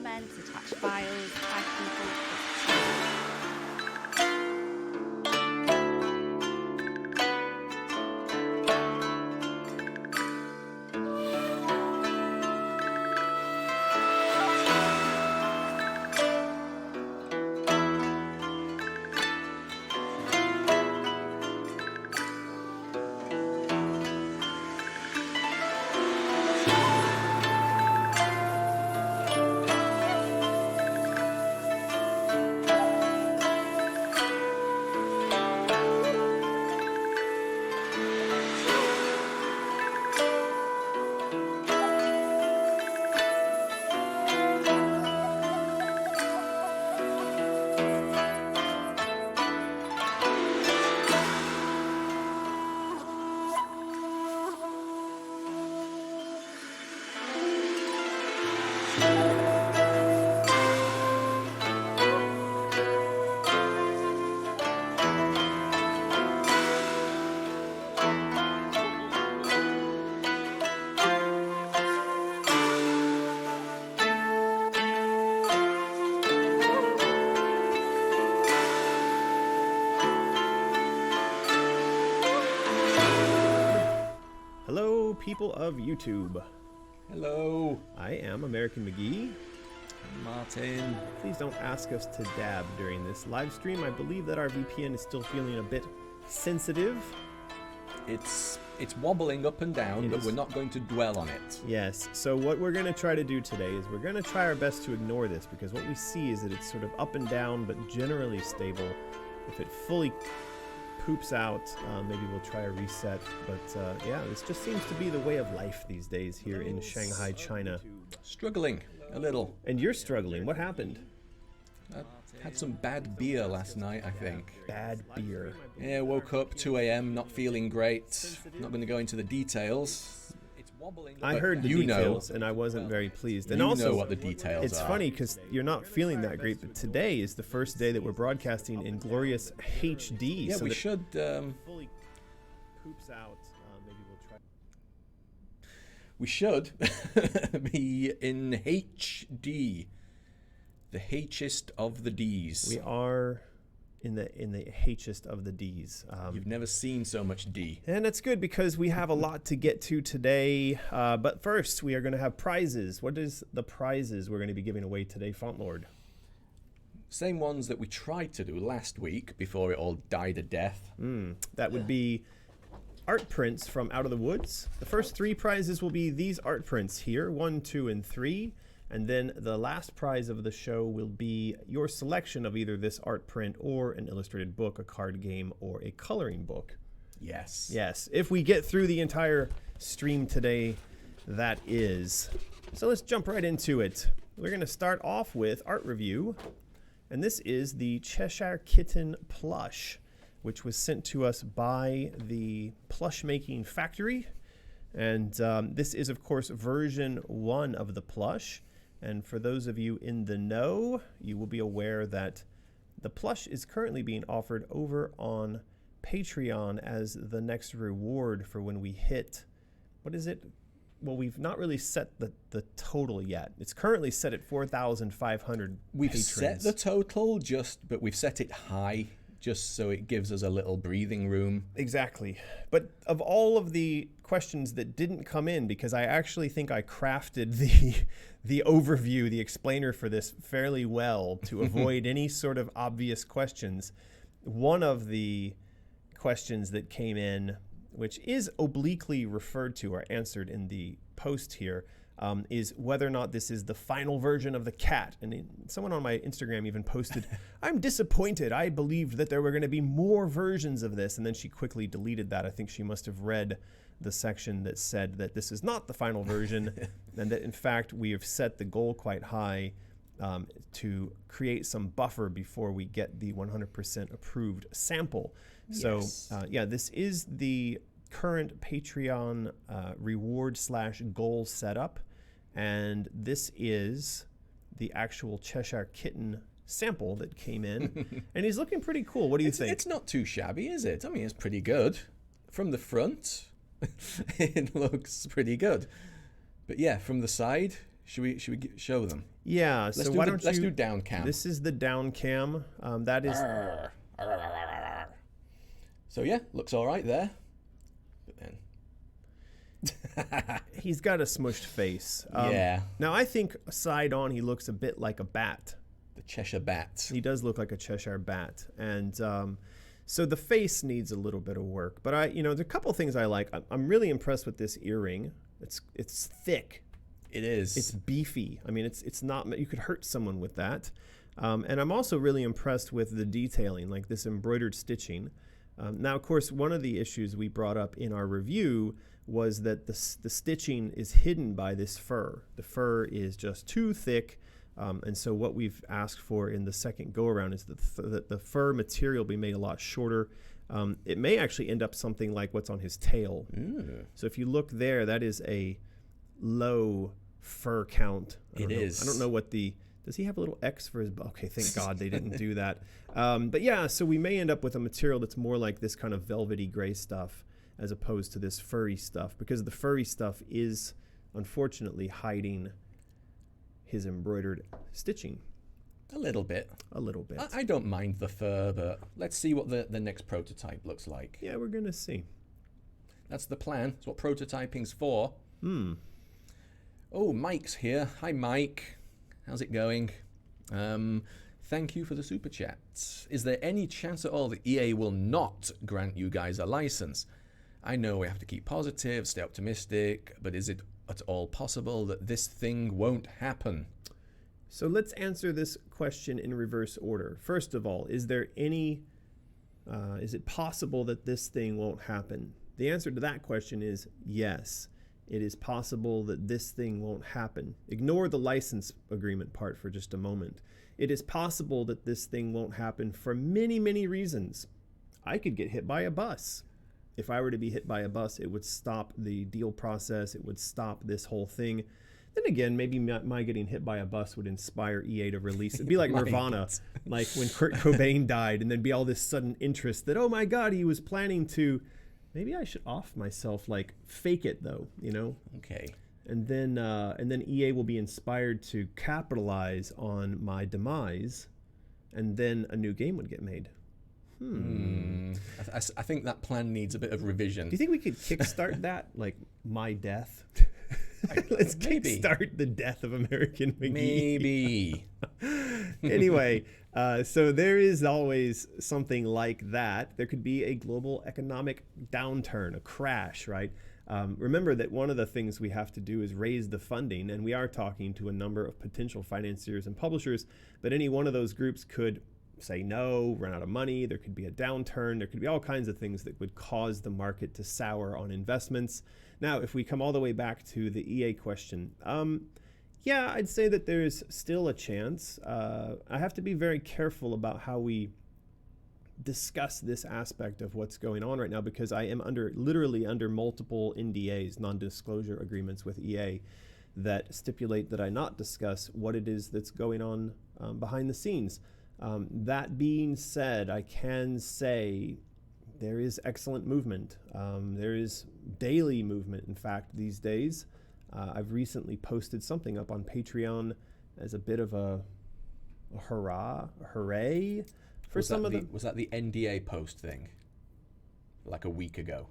comments, attach files, tag people. People of YouTube. Hello. I am American McGee. I'm Martin. Please don't ask us to dab during this live stream. I believe that our VPN is still feeling a bit sensitive. It's wobbling up and down, but we're not going to dwell on it. Yes. So what we're going to try to do today is we're going to try our best to ignore this, because what we see is that it's sort of up and down, but generally stable. If it fully poops out, maybe we'll try a reset, but yeah, this just seems to be the way of life these days here in Shanghai, China. Struggling a little. And you're struggling. What happened? I had some bad beer last night, I think. Bad beer. Yeah, woke up 2 a.m. not feeling great. Not going to go into the details. I heard the details, and I wasn't very pleased. And you also, know what the details it's are. funny because you're not feeling that great, but today is the first day that we're broadcasting in glorious HD. Yeah, so we should. Fully poops out. Maybe we'll try. We should be in HD, the H'est of the D's. We are in the H'est of the D's. You've never seen so much D. And it's good because we have a lot to get to today. But first, we are going to have prizes. What is the prizes we're going to be giving away today, Font Lord? Same ones that we tried to do last week before it all died a death. That would be art prints from Out of the Woods. The first 3 prizes will be these art prints here, 1, 2, and 3. And then the last prize of the show will be your selection of either this art print or an illustrated book, a card game, or a coloring book. Yes. Yes. If we get through the entire stream today, that is. So let's jump right into it. We're going to start off with art review. And this is the Cheshire Kitten plush, which was sent to us by the Plush Making Factory. And this is, of course, version 1 of the plush. And for those of you in the know, you will be aware that the plush is currently being offered over on Patreon as the next reward for when we hit, what is it? Well, we've not really set the total yet. It's currently set at 4,500 We've patrons. set the total, but we've set it high just so it gives us a little breathing room. Exactly. But of all of the questions that didn't come in, because I actually think I crafted the overview, the explainer for this fairly well to avoid any sort of obvious questions. One of the questions that came in, which is obliquely referred to or answered in the post here, is whether or not this is the final version of the cat. And someone on my Instagram even posted, I'm disappointed. I believed that there were going to be more versions of this. And then she quickly deleted that. I think she must have read the section that said that this is not the final version and that, in fact, we have set the goal quite high to create some buffer before we get the 100% approved sample. Yes. So, yeah, this is the current Patreon reward/goal setup. And this is the actual Cheshire Kitten sample that came in. And he's looking pretty cool. What do you think? It's not too shabby, is it? I mean, it's pretty good. From the front, it looks pretty good. But yeah, from the side, Should we show them? Yeah. Let's So do why don't let's you? do down cam. This is the down cam. That is. So yeah, looks all right there. But then. He's got a smushed face. Yeah. Now I think side on he looks a bit like a bat. The Cheshire Bat. He does look like a Cheshire bat, and so the face needs a little bit of work. But there's a couple things I like. I'm really impressed with this earring. It's thick. It is. It's beefy. I mean, it's not. You could hurt someone with that. And I'm also really impressed with the detailing, like this embroidered stitching. Now, of course, one of the issues we brought up in our review was that the stitching is hidden by this fur. The fur is just too thick, and so what we've asked for in the second go-around is that the fur material be made a lot shorter. It may actually end up something like what's on his tail. So if you look there, that is a low fur count. I don't know what the... Does he have a little X for his... Okay, thank God they didn't do that. But yeah, so we may end up with a material that's more like this kind of velvety gray stuff as opposed to this furry stuff, because the furry stuff is unfortunately hiding his embroidered stitching. A little bit. A little bit. I don't mind the fur, but let's see what the next prototype looks like. Yeah, we're going to see. That's the plan. That's what prototyping's for. Oh, Mike's here. Hi, Mike. How's it going? Thank you for the super chat. Is there any chance at all that EA will not grant you guys a license? I know we have to keep positive, stay optimistic, but is it at all possible that this thing won't happen? So let's answer this question in reverse order. First of all, is it possible that this thing won't happen? The answer to that question is yes. It is possible that this thing won't happen. Ignore the license agreement part for just a moment. It is possible that this thing won't happen for many, many reasons. I could get hit by a bus. If I were to be hit by a bus, it would stop the deal process. It would stop this whole thing. Then again, maybe my getting hit by a bus would inspire EA to release. It'd be like Nirvana, like when Kurt Cobain died, and there'd be all this sudden interest that, oh my God, he was planning to... Maybe I should off myself, like fake it though, Okay. And then EA will be inspired to capitalize on my demise, and then a new game would get made. I think that plan needs a bit of revision. Do you think we could kickstart that, like my death? Let's kickstart the death of American McGee. Maybe. Anyway, so there is always something like that. There could be a global economic downturn, a crash, right? Remember that one of the things we have to do is raise the funding, and we are talking to a number of potential financiers and publishers, but any one of those groups could say no, run out of money, there could be a downturn, there could be all kinds of things that would cause the market to sour on investments. Now, if we come all the way back to the EA question, yeah, I'd say that there's still a chance. I have to be very careful about how we discuss this aspect of what's going on right now, because I am literally under multiple NDAs, non-disclosure agreements with EA, that stipulate that I not discuss what it is that's going on behind the scenes. That being said, I can say there is excellent movement. There is daily movement, in fact, these days. I've recently posted something up on Patreon as a bit of a hooray for some of the... Was that the NDA post thing? Like a week ago?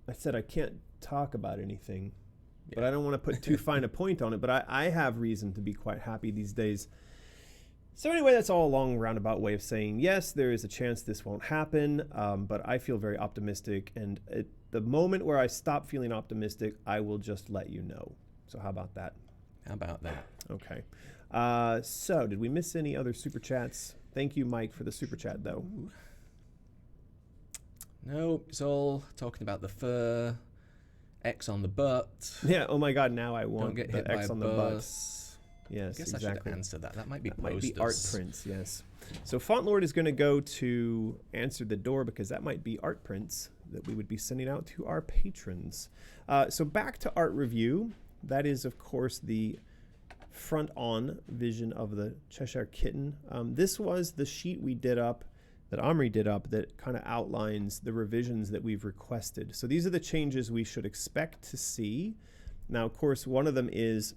I said I can't talk about anything, but I don't want to put too fine a point on it, but I have reason to be quite happy these days. So anyway, that's all a long roundabout way of saying, yes, there is a chance this won't happen, but I feel very optimistic. And at the moment where I stop feeling optimistic, I will just let you know. So how about that? How about that? Okay. So did we miss any other super chats? Thank you, Mike, for the super chat, though. No, it's all talking about the fur, X on the butt. Yeah, oh my God, now I want Don't get the hit X by on a the butt. bus. Yes, I guess exactly. I should answer that. That might be That posters. might be art prints, yes. So Font Lord is going to go to answer the door, because that might be art prints that we would be sending out to our patrons. So back to art review. That is, of course, the front-on vision of the Cheshire Kitten. This was the sheet we did up, that Omri did up, that kind of outlines the revisions that we've requested. So these are the changes we should expect to see. Now, of course, one of them is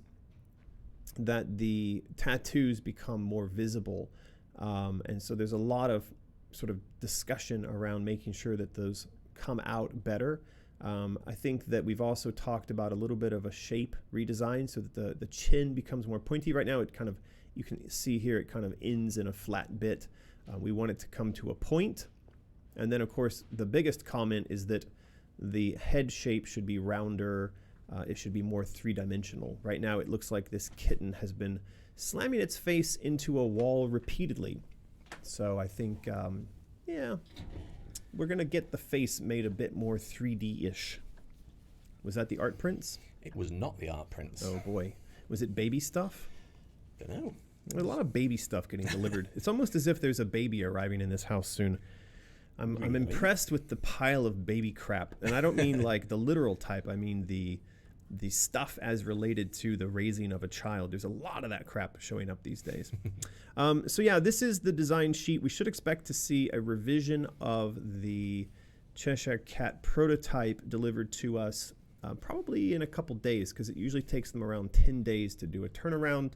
that the tattoos become more visible. And so there's a lot of sort of discussion around making sure that those come out better. I think that we've also talked about a little bit of a shape redesign so that the chin becomes more pointy. Right now, it kind of, you can see here, it kind of ends in a flat bit. We want it to come to a point. And then, of course, the biggest comment is that the head shape should be rounder. It should be more three-dimensional. Right now, it looks like this kitten has been slamming its face into a wall repeatedly. So I think, yeah, we're going to get the face made a bit more 3D-ish. Was that the art prints? It was not the art prints. Oh, boy. Was it baby stuff? Don't know. There's a lot of baby stuff getting delivered. It's almost as if there's a baby arriving in this house soon. I'm impressed with the pile of baby crap. And I don't mean like the literal type. I mean the stuff as related to the raising of a child. There's a lot of that crap showing up these days. So yeah, this is the design sheet. We should expect to see a revision of the Cheshire Cat prototype delivered to us probably in a couple days, because it usually takes them around 10 days to do a turnaround,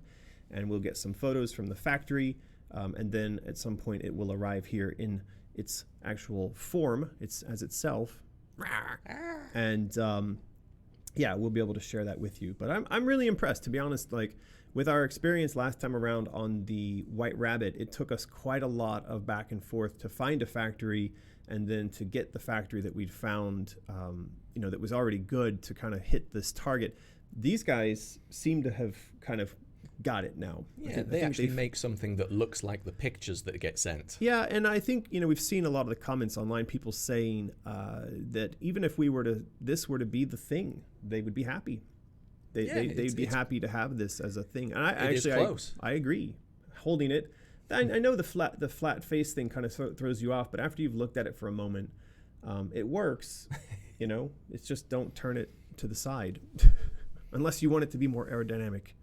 and we'll get some photos from the factory, and then at some point it will arrive here in its actual form, as itself. And yeah, we'll be able to share that with you. But I'm really impressed, to be honest. Like, with our experience last time around on the White Rabbit, it took us quite a lot of back and forth to find a factory, and then to get the factory that we'd found, that was already good to kind of hit this target. These guys seem to have kind of got it now. Yeah, they actually make something that looks like the pictures that get sent. Yeah, and I think, we've seen a lot of the comments online, people saying that even if this were to be the thing, they would be happy. They'd be happy to have this as a thing. And I agree. Holding it, I know the flat face thing kind of throws you off, but after you've looked at it for a moment, it works. It's just don't turn it to the side, unless you want it to be more aerodynamic.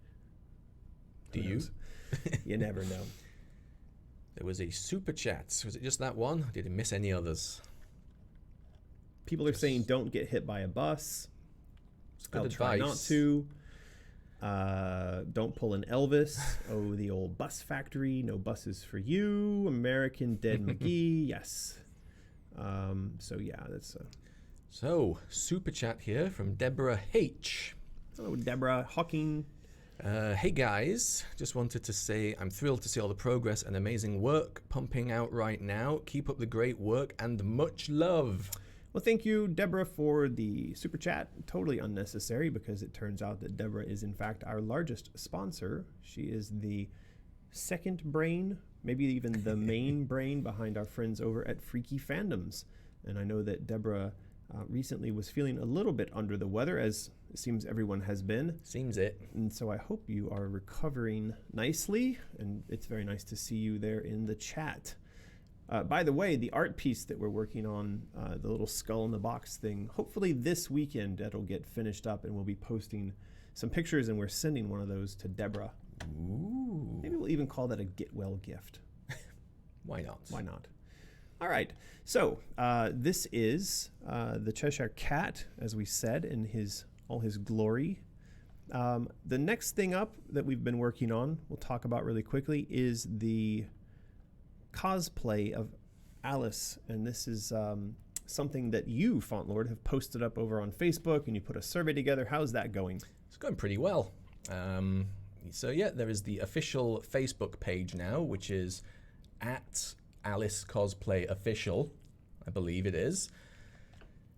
Do you? You never know. There was a super chat. Was it just that one? Did it miss any others? People are saying don't get hit by a bus. It's good I'll advice. try not to. Don't pull an Elvis. Oh, the old bus factory. No buses for you. American Dead McGee. Yes. So yeah, that's. So super chat here from Deborah H. Hello, Deborah Hawking. Hey guys, just wanted to say I'm thrilled to see all the progress and amazing work pumping out right now. Keep up the great work and much love. Well, thank you, Deborah, for the super chat. Totally unnecessary, because it turns out that Deborah is in fact our largest sponsor. She is the second brain, maybe even the main brain behind our friends over at Freaky Fandoms. And I know that Deborah recently was feeling a little bit under the weather, as it seems everyone has been. Seems it. And so I hope you are recovering nicely, and it's very nice to see you there in the chat. By the way, the art piece that we're working on, the little skull in the box thing, hopefully this weekend it'll get finished up, and we'll be posting some pictures, and we're sending one of those to Deborah. Ooh. Maybe we'll even call that a get well gift. Why not? Why not? All right, so this is the Cheshire Cat, as we said, in all his glory. The next thing up that we've been working on, we'll talk about really quickly, is the cosplay of Alice. And this is something that you, Fauntlord, have posted up over on Facebook, and you put a survey together. How's that going? It's going pretty well. So yeah, there is the official Facebook page now, which is at Alice Cosplay Official, I believe it is.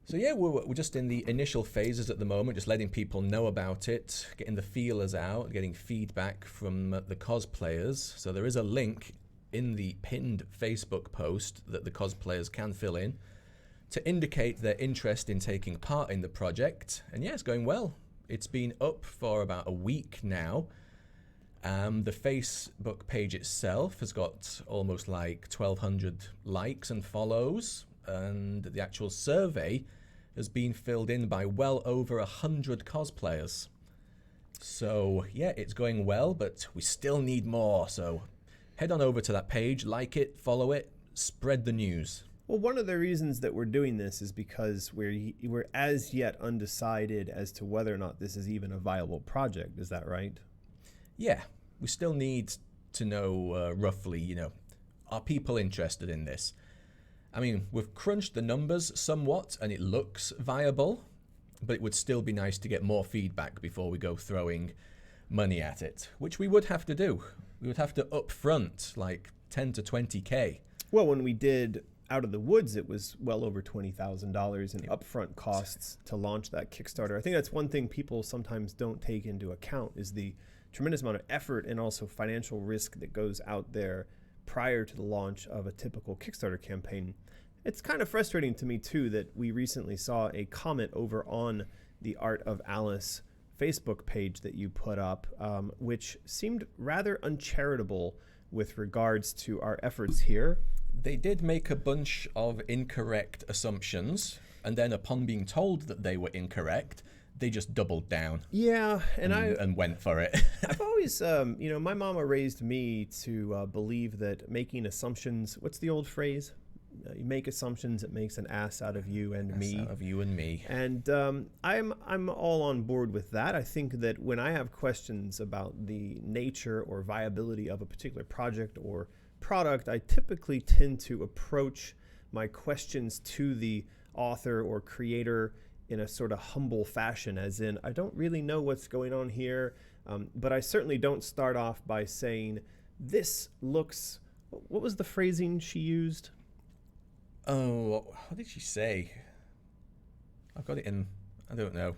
So yeah, we're just in the initial phases at the moment, just letting people know about it, getting the feelers out, getting feedback from the cosplayers. So there is a link in the pinned Facebook post that the cosplayers can fill in to indicate their interest in taking part in the project. And yeah, it's going well. It's been up for about a week now. The Facebook page itself has got almost like 1,200 likes and follows, and the actual survey has been filled in by well over 100 cosplayers. So yeah, it's going well, but we still need more. So head on over to that page, like it, follow it, spread the news. Well, one of the reasons that we're doing this is because we're as yet undecided as to whether or not this is even a viable project. Is that right? yeah, we still need to know roughly, are people interested in this? I mean, we've crunched the numbers somewhat and it looks viable, but it would still be nice to get more feedback before we go throwing money at it, which we would have to do. We would have to upfront like 10 to 20K. Well, when we did Out of the Woods, it was well over $20,000 in upfront costs to launch that Kickstarter. I think that's one thing people sometimes don't take into account is the tremendous amount of effort and also financial risk that goes out there prior to the launch of a typical Kickstarter campaign. It's kind of frustrating to me, too, that we recently saw a comment over on the Art of Alice Facebook page that you put up, which seemed rather uncharitable with regards to our efforts here. They did make a bunch of incorrect assumptions, and then upon being told that they were incorrect, they just doubled down. Yeah, and went for it. I've always, my mama raised me to believe that making assumptions, what's the old phrase? You make assumptions, it makes an ass out of you and me. Out of you and me. And I'm all on board with that. I think that when I have questions about the nature or viability of a particular project or product, I typically tend to approach my questions to the author or creator in a sort of humble fashion, as in, I don't really know what's going on here, but I certainly don't start off by saying, this looks, what was the phrasing she used? Oh, what did she say? I've got it in, I don't know.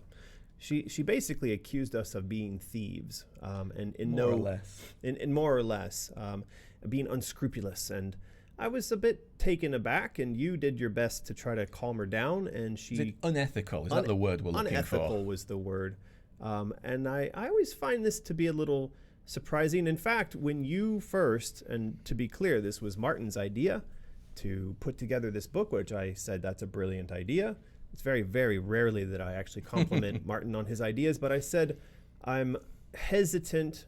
She basically accused us of being thieves, and More or less. In more or less, being unscrupulous. And I was a bit taken aback, and you did your best to try to calm her down. And she Is it unethical? Is that the word we're looking for? Unethical was the word. And I always find this to be a little surprising. In fact, when you first, and to be clear, this was Martin's idea to put together this book, which I said that's a brilliant idea. It's very, very rarely that I actually compliment Martin on his ideas, but I said I'm hesitant.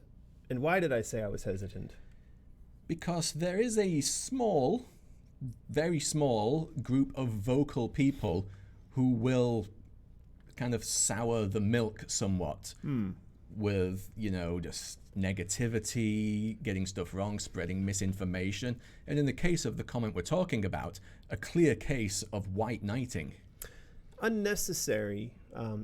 And why did I say I was hesitant? Because there is a small, very small group of vocal people who will kind of sour the milk somewhat with, just negativity, getting stuff wrong, spreading misinformation. And in the case of the comment we're talking about, a clear case of white knighting. Unnecessary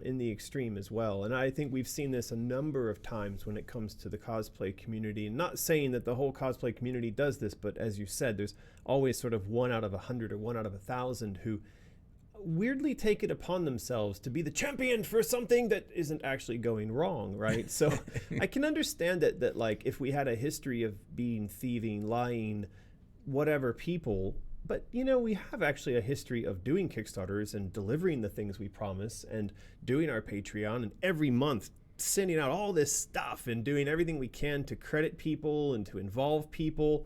in the extreme as well. And I think we've seen this a number of times when it comes to the cosplay community. And not saying that the whole cosplay community does this, but as you said, there's always sort of 1 out of 100 or 1 out of 1,000 who weirdly take it upon themselves to be the champion for something that isn't actually going wrong, right? So I can understand that like if we had a history of being thieving, lying, whatever people, but we have actually a history of doing Kickstarters and delivering the things we promise and doing our Patreon and every month sending out all this stuff and doing everything we can to credit people and to involve people.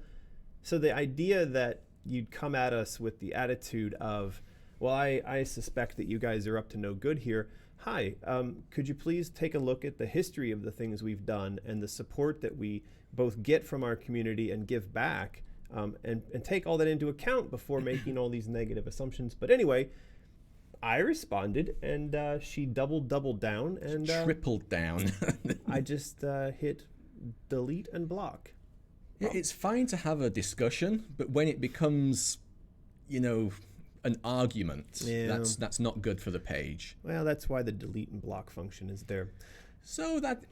So the idea that you'd come at us with the attitude of, well, I suspect that you guys are up to no good here. Hi, could you please take a look at the history of the things we've done and the support that we both get from our community and give back, and take all that into account before making all these negative assumptions. But anyway, I responded, and she doubled down and tripled down. I just hit delete and block. It's fine to have a discussion, but when it becomes, an argument, that's not good for the page. Well, that's why the delete and block function is there. So that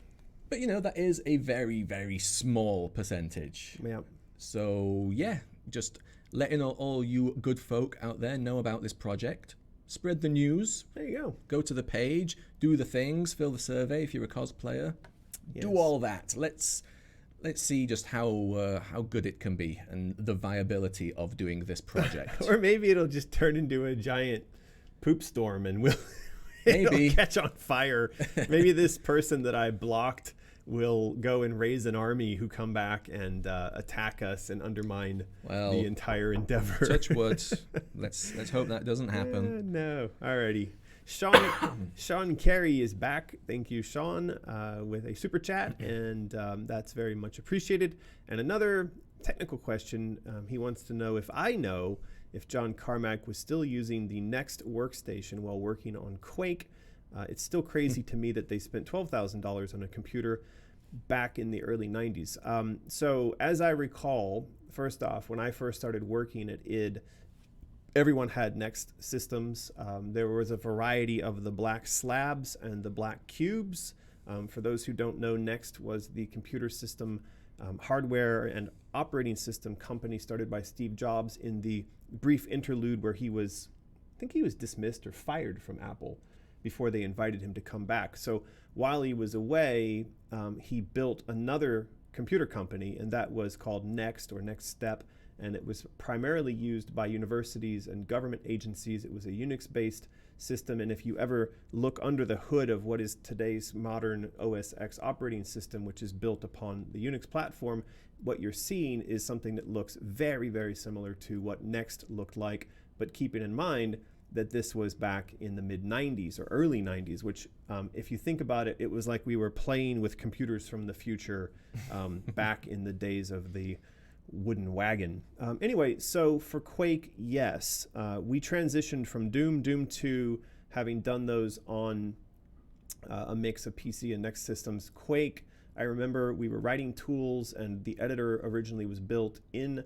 is a very, very small percentage. Yeah. So yeah, just letting all you good folk out there know about this project. Spread the news. There you go. Go to the page, do the things, fill the survey if you're a cosplayer. Yes. Do all that. Let's see just how good it can be and the viability of doing this project. Or maybe it'll just turn into a giant poop storm and maybe it'll catch on fire. Maybe this person that I blocked will go and raise an army who come back and attack us and undermine the entire endeavor. Touch wood. Let's hope that doesn't happen. No. Alrighty. Sean Carey is back. Thank you, Sean, with a super chat, and that's very much appreciated. And another technical question, he wants to know if I know if John Carmack was still using the Next workstation while working on Quake. It's still crazy to me that they spent $12,000 on a computer back in the early 90s. So as I recall, first off, when I first started working at id, everyone had Next systems. There was a variety of the black slabs and the black cubes. For those who don't know, Next was the computer system hardware and operating system company started by Steve Jobs in the brief interlude where I think he was dismissed or fired from Apple before they invited him to come back. So while he was away, he built another computer company, and that was called Next or Next Step, and it was primarily used by universities and government agencies. It was a Unix-based system, and if you ever look under the hood of what is today's modern OS X operating system, which is built upon the Unix platform, what you're seeing is something that looks very, very similar to what Next looked like, but keeping in mind that this was back in the mid-90s or early 90s, which if you think about it, it was like we were playing with computers from the future back in the days of the wooden wagon. Anyway, so for Quake, yes, we transitioned from Doom 2, having done those on a mix of PC and Next systems. Quake, I remember we were writing tools, and the editor originally was built in,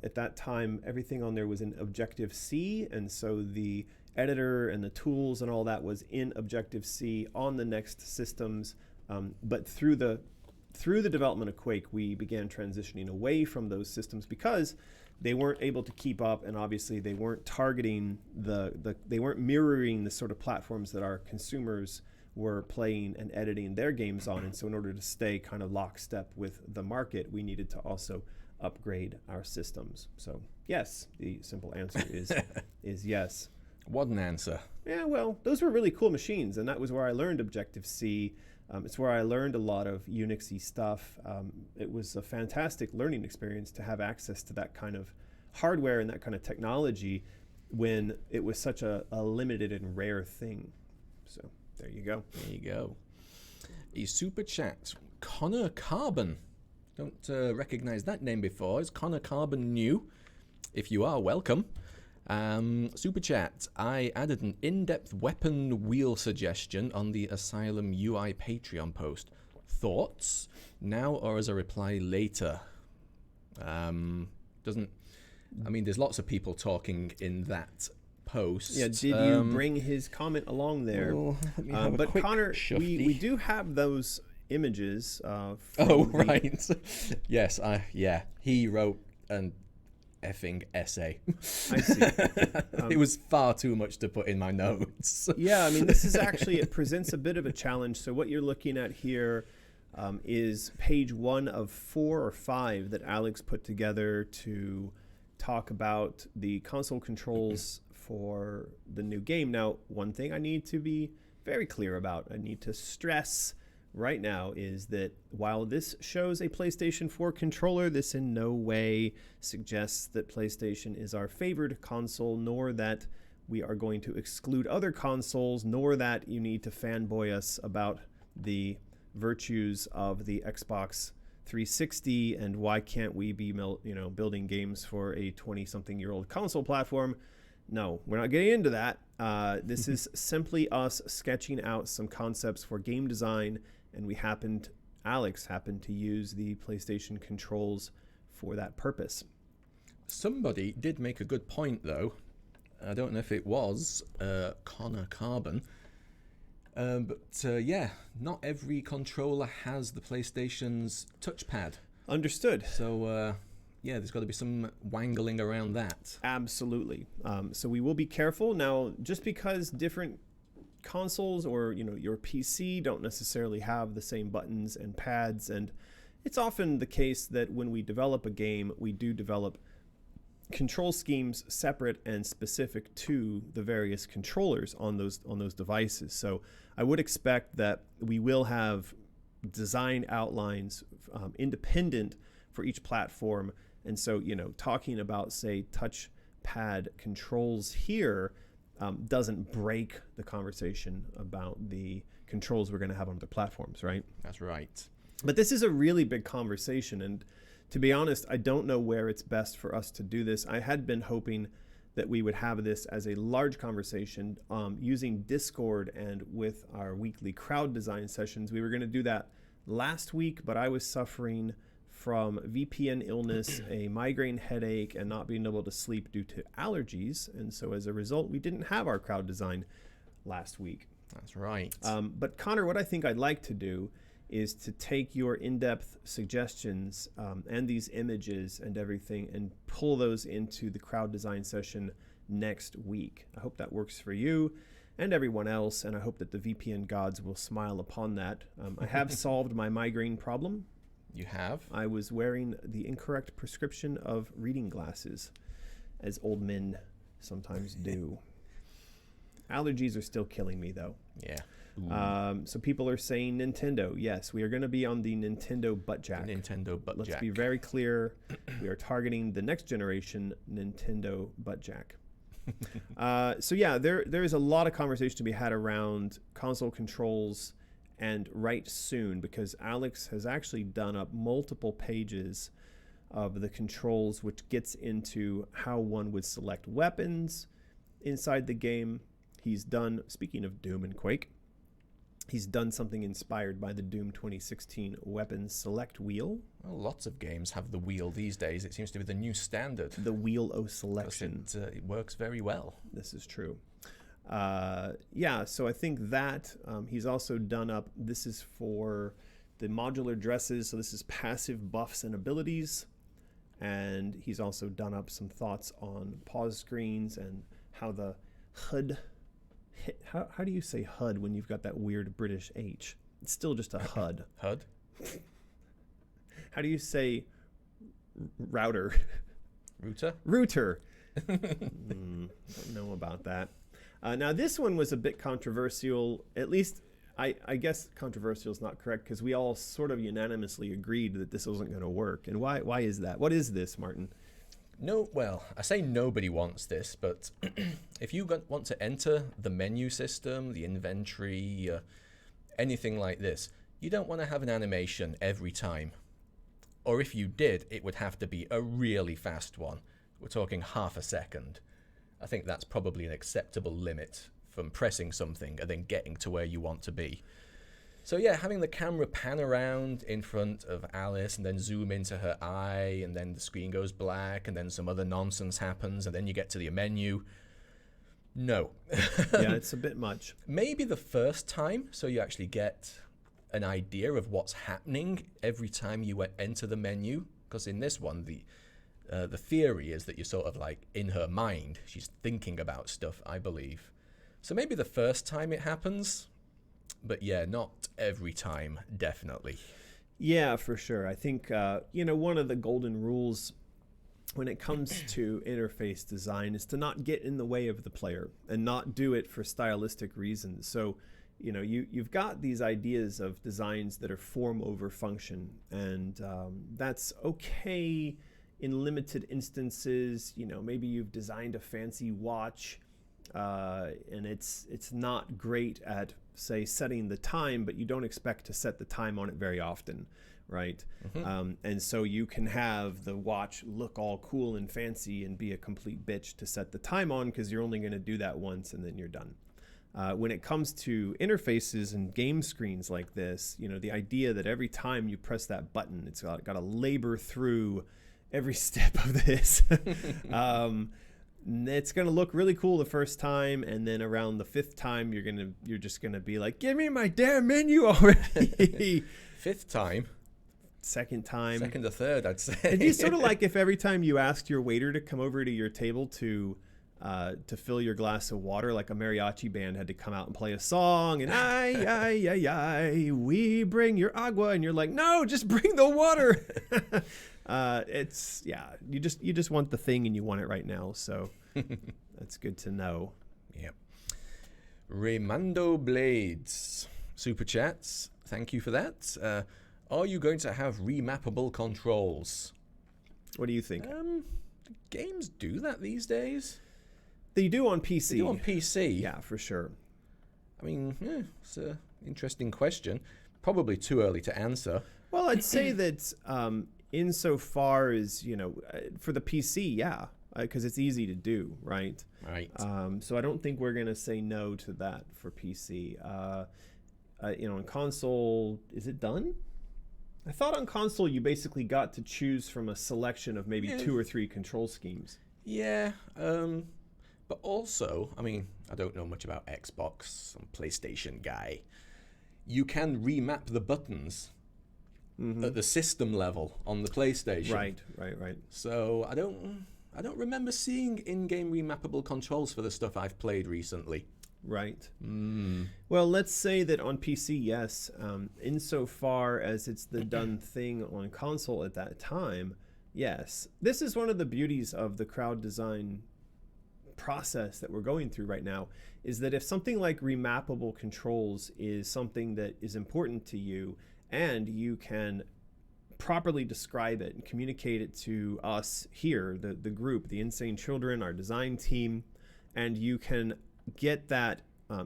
at that time, everything on there was in Objective-C, and so the editor and the tools and all that was in Objective-C on the Next systems. But through the development of Quake, we began transitioning away from those systems because they weren't able to keep up, and obviously they weren't targeting they weren't mirroring the sort of platforms that our consumers were playing and editing their games on. And so in order to stay kind of lockstep with the market, we needed to also upgrade our systems. So yes, the simple answer is yes. What an answer. Yeah, well, those were really cool machines, and that was where I learned Objective-C. It's where I learned a lot of Unix-y stuff. It was a fantastic learning experience to have access to that kind of hardware and that kind of technology when it was such a limited and rare thing. So there you go. There you go. A super chat. Connor Carbon. Don't recognize that name before. Is Connor Carbon new? If you are, welcome. Super chat. I added an in-depth weapon wheel suggestion on the Asylum UI Patreon post. Thoughts? Now or as a reply later? There's lots of people talking in that post. Yeah, did you bring his comment along there? Well, let me have a but quick Connor, shufty. we do have those images. Right. Yes, he wrote an effing essay. I see. It was far too much to put in my notes. Yeah, I mean, this is actually, it presents a bit of a challenge. So what you're looking at here is page 1 of 4 or 5 that Alex put together to talk about the console controls for the new game. Now, one thing I need to be very clear about, I need to stress right now, is that while this shows a PlayStation 4 controller, this in no way suggests that PlayStation is our favored console, nor that we are going to exclude other consoles, nor that you need to fanboy us about the virtues of the Xbox 360 and why can't we be building games for a 20-something-year-old console platform. No, we're not getting into that. This is simply us sketching out some concepts for game design, and Alex happened to use the PlayStation controls for that purpose. Somebody did make a good point, though. I don't know if it was Connor Carbon. But not every controller has the PlayStation's touchpad. Understood. So, there's got to be some wangling around that. Absolutely. So we will be careful. Now, just because different consoles or your PC don't necessarily have the same buttons and pads, and it's often the case that when we develop a game, we do develop control schemes separate and specific to the various controllers on those devices. So I would expect that we will have design outlines independent for each platform. And so, talking about, say, touchpad controls here doesn't break the conversation about the controls we're going to have on the platforms, right? That's right. But this is a really big conversation, and to be honest, I don't know where it's best for us to do this. I had been hoping that we would have this as a large conversation using Discord and with our weekly crowd design sessions. We were going to do that last week, but I was suffering from VPN illness, a migraine headache, and not being able to sleep due to allergies. And so as a result, we didn't have our crowd design last week. That's right. But Connor, what I think I'd like to do is to take your in-depth suggestions and these images and everything and pull those into the crowd design session next week. I hope that works for you and everyone else, and I hope that the VPN gods will smile upon that. I have solved my migraine problem. You have? I was wearing the incorrect prescription of reading glasses, as old men sometimes do. Allergies are still killing me, though. Yeah. So people are saying Nintendo. Yes, we are going to be on the Nintendo butt jack. Nintendo butt jack. Let's be very clear. We are targeting the next generation Nintendo butt jack. So yeah, there is a lot of conversation to be had around console controls and right soon, because Alex has actually done up multiple pages of the controls, which gets into how one would select weapons inside the game. He's done, speaking of Doom and Quake, he's done something inspired by the Doom 2016 weapons select wheel. Well, lots of games have the wheel these days. It seems to be the new standard. The wheel o' selection. It works very well. This is true. Yeah, so I think that he's also done up, this is for the modular dresses, so this is passive buffs and abilities. And he's also done up some thoughts on pause screens and how the HUD... How do you say HUD when you've got that weird British H? It's still just a HUD. HUD? How do you say router? Router? Router. Don't know about that. Now, this one was a bit controversial. At least, I guess controversial is not correct, because we all sort of unanimously agreed that this wasn't going to work. And why is that? What is this, Martin? No, well, I say nobody wants this, but if you want to enter the menu system, the inventory, anything like this, you don't want to have an animation every time. Or if you did, it would have to be a really fast one. We're talking half a second. I think that's probably an acceptable limit from pressing something and then getting to where you want to be. So yeah, having the camera pan around in front of Alice and then zoom into her eye, and then the screen goes black, and then some other nonsense happens, and then you get to the menu. No. Yeah, it's a bit much. Maybe the first time, so you actually get an idea of what's happening every time you enter the menu. Because in this one, the theory is that you're sort of like in her mind. She's thinking about stuff, I believe. So maybe the first time it happens. But yeah, not every time, definitely. Yeah, for sure. I think, one of the golden rules when it comes to interface design is to not get in the way of the player and not do it for stylistic reasons. So, you've got these ideas of designs that are form over function, and that's okay in limited instances. Maybe you've designed a fancy watch and it's not great at, say, setting the time, but you don't expect to set the time on it very often, right? Mm-hmm. And so you can have the watch look all cool and fancy and be a complete bitch to set the time on, because you're only going to do that once and then you're done. When it comes to interfaces and game screens like this, the idea that every time you press that button, it's got to labor through every step of this. It's going to look really cool the first time, and then around the fifth time, you're just going to be like, give me my damn menu already. Fifth time? Second time. Second or third, I'd say. It'd be sort of like if every time you asked your waiter to come over to your table to fill your glass of water, like a mariachi band had to come out and play a song, and ay, ay, ay, ay, we bring your agua, and you're like, no, just bring the water. You just want the thing and you want it right now. So that's good to know. Yep. Raymando Blades, super chats. Thank you for that. Are you going to have remappable controls? What do you think? Games do that these days. They do on PC. They do on PC. Yeah, for sure. I mean, it's an interesting question. Probably too early to answer. Well, I'd say that insofar as, for the PC, yeah, because it's easy to do, right? Right. So I don't think we're going to say no to that for PC. On console, is it done? I thought on console you basically got to choose from a selection of maybe 2 or 3 control schemes. Yeah, but also, I mean, I don't know much about Xbox. I'm a PlayStation guy. You can remap the buttons at the system level on the PlayStation. Right. So I don't remember seeing in-game remappable controls for the stuff I've played recently. Right. Well, let's say that on PC, yes, insofar as it's the done thing on console at that time, yes. This is one of the beauties of the crowd design process that we're going through right now, is that if something like remappable controls is something that is important to you and you can properly describe it and communicate it to us here, the group, the Insane Children, our design team, and you can get that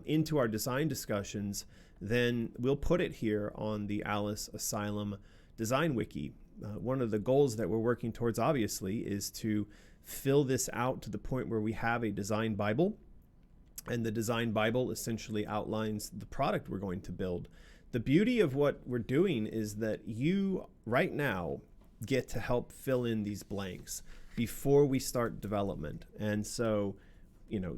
into our design discussions, then we'll put it here on the Alice Asylum Design Wiki. One of the goals that we're working towards, obviously, is to fill this out to the point where we have a design Bible, and the design Bible essentially outlines the product we're going to build. The beauty of what we're doing is that you, right now, get to help fill in these blanks before we start development. And so,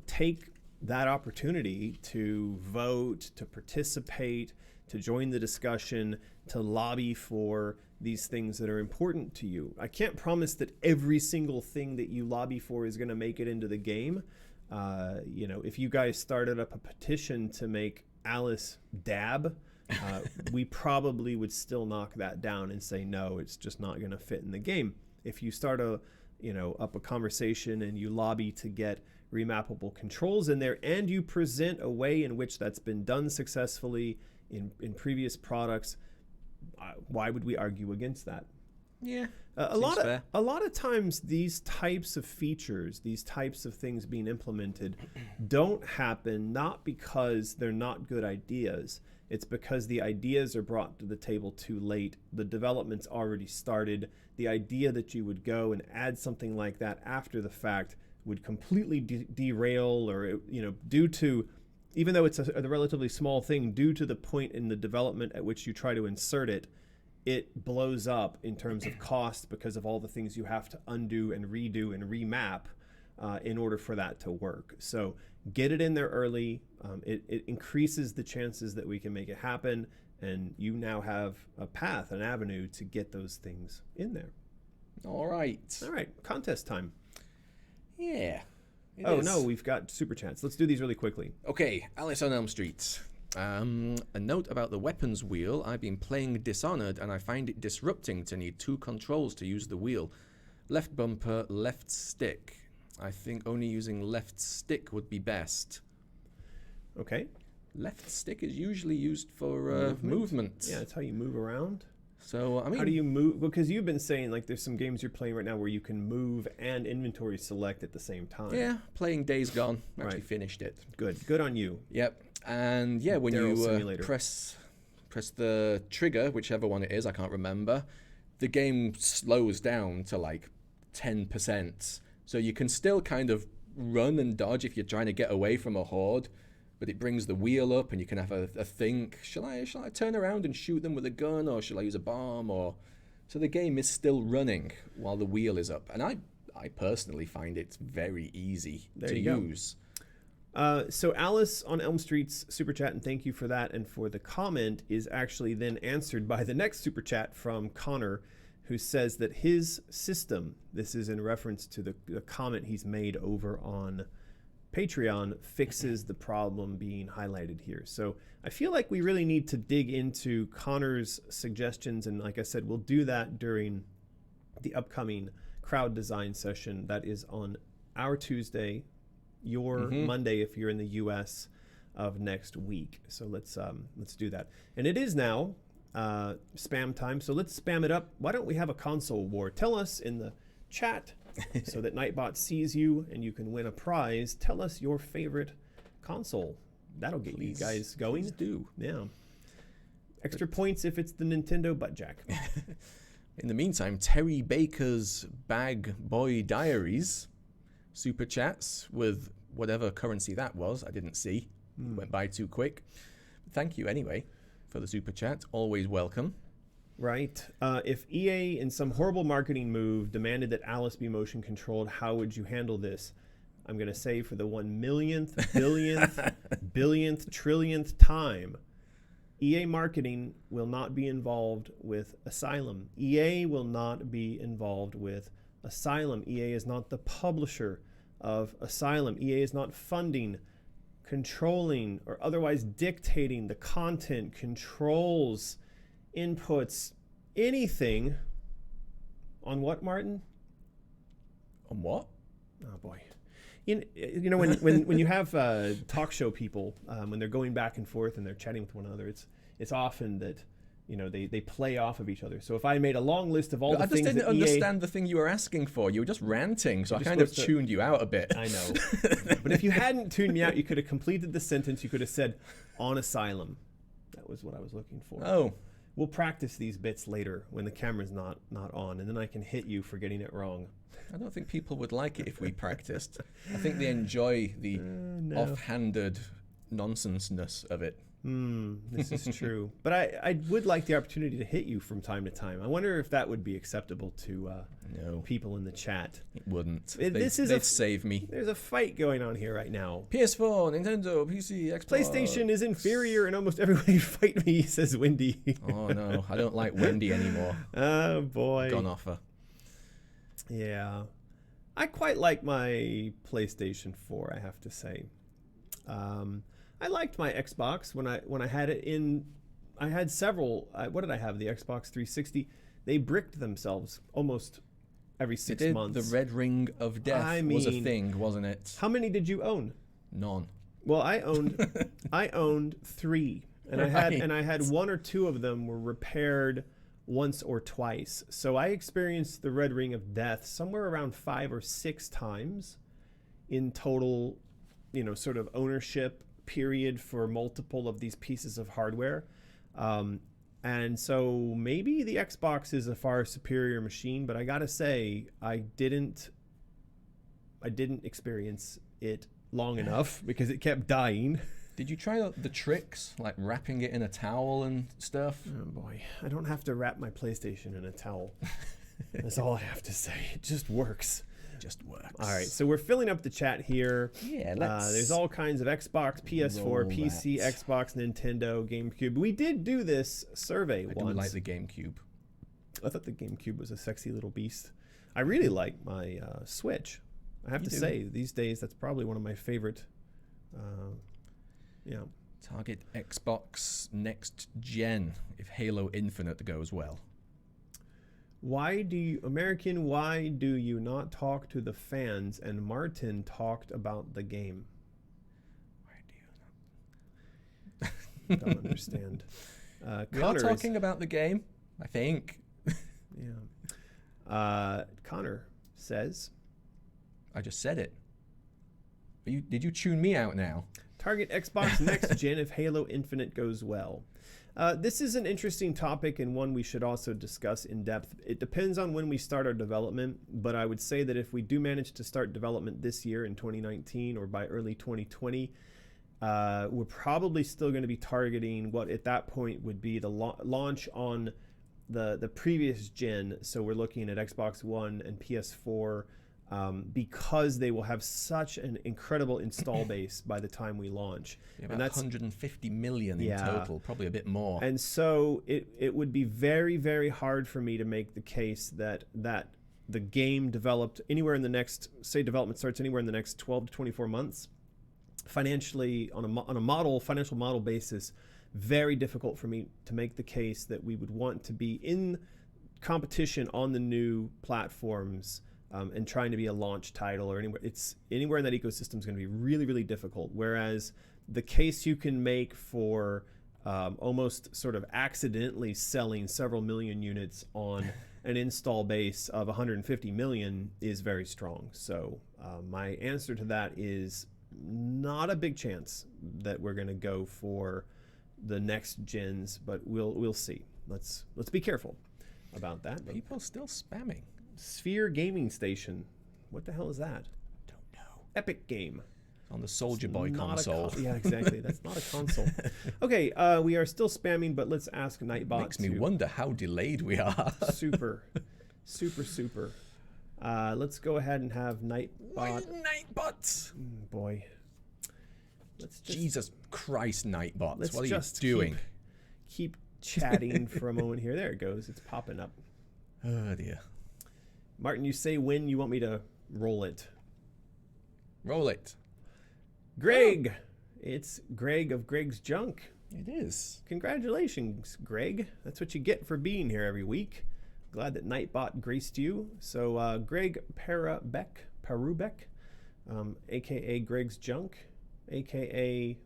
take that opportunity to vote, to participate, to join the discussion, to lobby for these things that are important to you. I can't promise that every single thing that you lobby for is going to make it into the game. If you guys started up a petition to make Alice dab, we probably would still knock that down and say, no, it's just not going to fit in the game. If you start up a conversation and you lobby to get remappable controls in there, and you present a way in which that's been done successfully in previous products, why would we argue against that? Yeah, a lot of times these types of features, these types of things being implemented don't happen not because they're not good ideas. It's because the ideas are brought to the table too late. The development's already started. The idea that you would go and add something like that after the fact would completely derail, or due to, even though it's a relatively small thing, due to the point in the development at which you try to insert it, it blows up in terms of cost because of all the things you have to undo and redo and remap in order for that to work. So get it in there early. It increases the chances that we can make it happen, and you now have a path, an avenue to get those things in there. All right, contest time. Yeah. No, we've got super chats. Let's do these really quickly. Okay, Alice on Elm Street. A note about the weapons wheel. I've been playing Dishonored and I find it disrupting to need 2 controls to use the wheel. Left bumper, left stick. I think only using left stick would be best. Okay. Left stick is usually used for movement. Yeah, that's how you move around. So, I mean, how do you move? Because you've been saying like there's some games you're playing right now where you can move and inventory select at the same time. Yeah, playing Days Gone. Actually finished it. Good on you. Yep. And yeah, when you press the trigger, whichever one it is, I can't remember, the game slows down to like 10%. So you can still kind of run and dodge if you're trying to get away from a horde, but it brings the wheel up and you can have a think, shall I turn around and shoot them with a gun, or shall I use a bomb? So the game is still running while the wheel is up. And I personally find it very easy to use. So Alice on Elm Street's super chat, and thank you for that, and for the comment, is actually then answered by the next super chat from Connor, who says that his system, this is in reference to the comment he's made over on Patreon, fixes the problem being highlighted here. So I feel like we really need to dig into Connor's suggestions, and like I said, we'll do that during the upcoming crowd design session that is on our Tuesday, your Monday if you're in the US, of next week. So let's do that. And it is now spam time, so let's spam it up. Why don't we have a console war? Tell us in the chat so that Nightbot sees you and you can win a prize. Tell us your favorite console. That'll get you guys going. Please do. Yeah. Extra points if it's the Nintendo butt jack. In the meantime, Terry Baker's Bag Boy Diaries super chats with whatever currency that was. I didn't see. Went by too quick. Thank you anyway for the super chat. Always welcome. Right? If EA, in some horrible marketing move, demanded that Alice be motion controlled, how would you handle this? I'm going to say for the 1,000,000th, billionth, trillionth time, EA marketing will not be involved with Asylum. EA will not be involved with Asylum. EA is not the publisher of Asylum. EA is not funding, controlling, or otherwise dictating the content, controls, inputs, anything. On what, Martin? On what? Oh boy. You know when you have talk show people, when they're going back and forth and they're chatting with one another, it's often that they play off of each other. So if I made a long list of all the things I just didn't that EA, understand the thing you were asking for. You were just ranting, so I kind of tuned you out a bit. I know. But if you hadn't tuned me out, you could have completed the sentence. You could have said, on Asylum. That was what I was looking for. Oh. We'll practice these bits later when the camera's not on, and then I can hit you for getting it wrong. I don't think people would like it if we practiced. I think they enjoy the offhanded nonsenseness of it. This is true. But I would like the opportunity to hit you from time to time. I wonder if that would be acceptable to people in the chat. It wouldn't. They'd save me. There's a fight going on here right now. PS4, Nintendo, PC, Xbox. PlayStation is inferior in almost every way. Fight me, says Wendy. Oh no, I don't like Wendy anymore. Oh boy. Gone off her. Yeah. I quite like my PlayStation 4, I have to say. I liked my Xbox when I had it in. I had several. What did I have? The Xbox 360. They bricked themselves almost every 6 months. The Red Ring of Death was a thing, wasn't it? How many did you own? None. Well, I owned 3, and I had 1 or 2 of them were repaired once or twice. So I experienced the Red Ring of Death somewhere around 5 or 6 times in total, sort of ownership period for multiple of these pieces of hardware. And so maybe the Xbox is a far superior machine, but I gotta say, I didn't experience it long enough because it kept dying. Did you try the tricks, like wrapping it in a towel and stuff? Oh boy, I don't have to wrap my PlayStation in a towel. That's all I have to say. It just works. Just works. All right, so we're filling up the chat here. Yeah, let's. There's all kinds of Xbox, PS4, PC, Xbox, Nintendo, GameCube. We did do this survey once. I do like the GameCube. I thought the GameCube was a sexy little beast. I really like my Switch. I have to say, these days, that's probably one of my favorite. Target Xbox next gen if Halo Infinite goes well. Why do you not talk to the fans? And Martin talked about the game. Why do you not? Don't understand. We are talking about the game, I think. Yeah. Connor says. I just said it. Did you tune me out now? Target Xbox next gen if Halo Infinite goes well. This is an interesting topic and one we should also discuss in depth. It depends on when we start our development, but I would say that if we do manage to start development this year in 2019 or by early 2020, we're probably still going to be targeting what at that point would be the launch on the previous gen. So we're looking at Xbox One and PS4 because they will have such an incredible install base by the time we launch. Yeah, and that's 150 million in total, probably a bit more. And so it would be very, very hard for me to make the case that the game developed anywhere in the next, say development starts anywhere in the next 12 to 24 months, financially on a financial model basis, very difficult for me to make the case that we would want to be in competition on the new platforms and trying to be a launch title or anywhere in that ecosystem is going to be really, really difficult. Whereas the case you can make for almost sort of accidentally selling several million units on an install base of 150 million is very strong. So my answer to that is not a big chance that we're going to go for the next gens, but we'll see. Let's be careful about that. People are still spamming. Sphere Gaming Station. What the hell is that? Don't know. Epic Game. On the Soldier Boy Not a console. yeah, exactly. That's not a console. Okay, we are still spamming, but let's ask Nightbot. Makes me wonder how delayed we are. Super. Let's go ahead and have Nightbot. Nightbot! Boy. Let's just, Jesus Christ, Nightbot. let's What are you just doing? Keep chatting for a moment here. There it goes. It's popping up. Oh, dear. Martin, you say when you want me to roll it. Roll it. Greg! It's Greg of Greg's Junk. It is. Congratulations, Greg. That's what you get for being here every week. Glad that Nightbot graced you. So Greg Perubeck, a.k.a. Greg's Junk, a.k.a.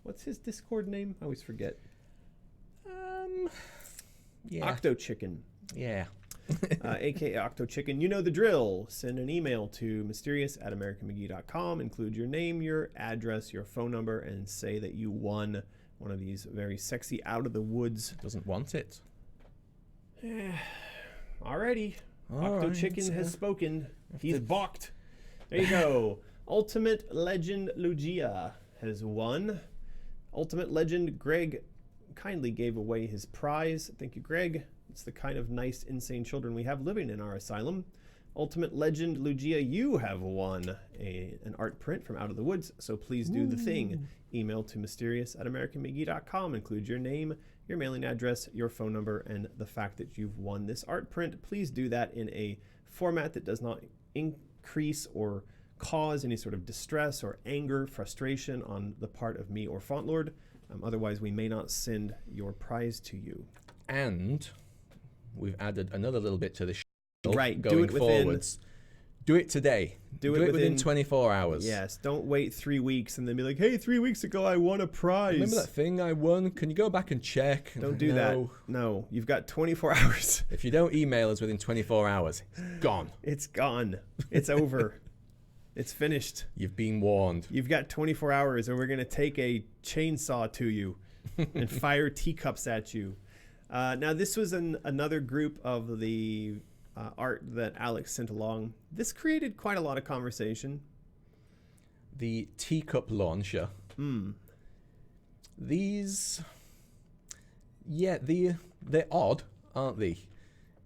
what's his Discord name? I always forget. Yeah. Octo Chicken. Yeah. A.k.a. Octo Chicken. You know the drill. Send an email to mysterious@americanmcgee.com. Include your name, your address, your phone number, and say that you won one of these very sexy Out of the Woods. Doesn't want it. Alrighty. Octo right, Chicken has spoken. He's balked. There you go. Ultimate Legend Lugia has won. Ultimate Legend Greg kindly gave away his prize. Thank you, Greg. It's the kind of nice, insane children we have living in our asylum. Ultimate Legend Lugia, you have won an art print from Out of the Woods, so please do the thing. Email to mysterious@americanmcgee.com. Include your name, your mailing address, your phone number, and the fact that you've won this art print. Please do that in a format that does not increase or cause any sort of distress or anger, frustration on the part of me or Fontlord. Otherwise, we may not send your prize to you. And we've added another little bit to the show. Right, going do it within, forwards. Do it today. Do it it within 24 hours. Yes, don't wait 3 weeks and then be like, hey, 3 weeks ago I won a prize. Remember that thing I won? Can you go back and check? Don't do that. No, you've got 24 hours. If you don't email us within 24 hours, it's gone. It's gone. It's over. It's finished. You've been warned. You've got 24 hours or we're going to take a chainsaw to you and fire teacups at you. Now, this was another group of the art that Alex sent along. This created quite a lot of conversation. The teacup launcher. These, yeah, they're odd, aren't they?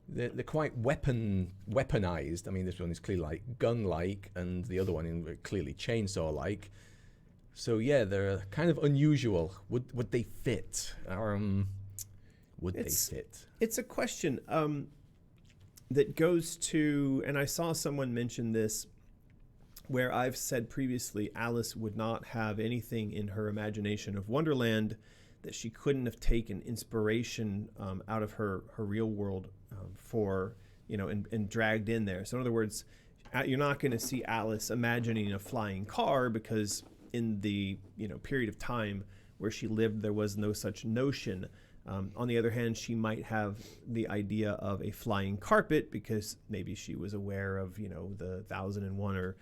They're quite weaponized. I mean, this one is clearly like gun-like, and the other one is clearly chainsaw-like. So yeah, they're kind of unusual. Would they fit? Would they fit? It's a question that goes to, and I saw someone mention this, where I've said previously Alice would not have anything in her imagination of Wonderland that she couldn't have taken inspiration out of her real world for, and dragged in there. So in other words, you're not going to see Alice imagining a flying car because in the period of time where she lived, there was no such notion. On the other hand, she might have the idea of a flying carpet because maybe she was aware of, the 1001 or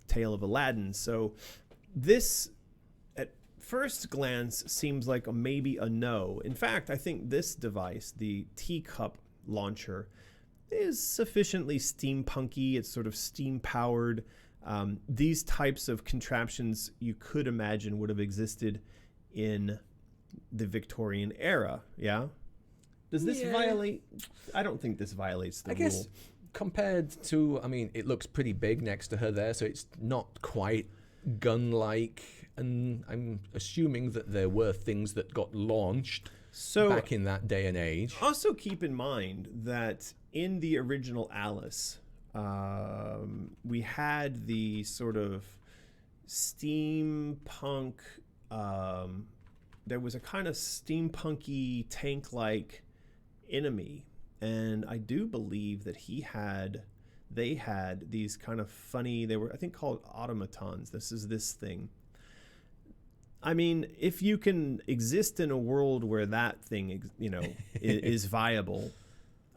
Tale of Aladdin. So this, at first glance, seems like maybe a no. In fact, I think this device, the teacup launcher, is sufficiently steampunky. It's sort of steam-powered. These types of contraptions you could imagine would have existed in the Victorian era, yeah? Does this violate? I don't think this violates the rule. I guess compared to, it looks pretty big next to her there, so it's not quite gun-like, and I'm assuming that there were things that got launched back in that day and age. Also keep in mind that in the original Alice, we had the sort of steampunk, there was a kind of steampunky tank-like enemy, and I do believe that they had these kind of funny, they were I think called automatons. This thing. I mean, if you can exist in a world where that thing, is viable,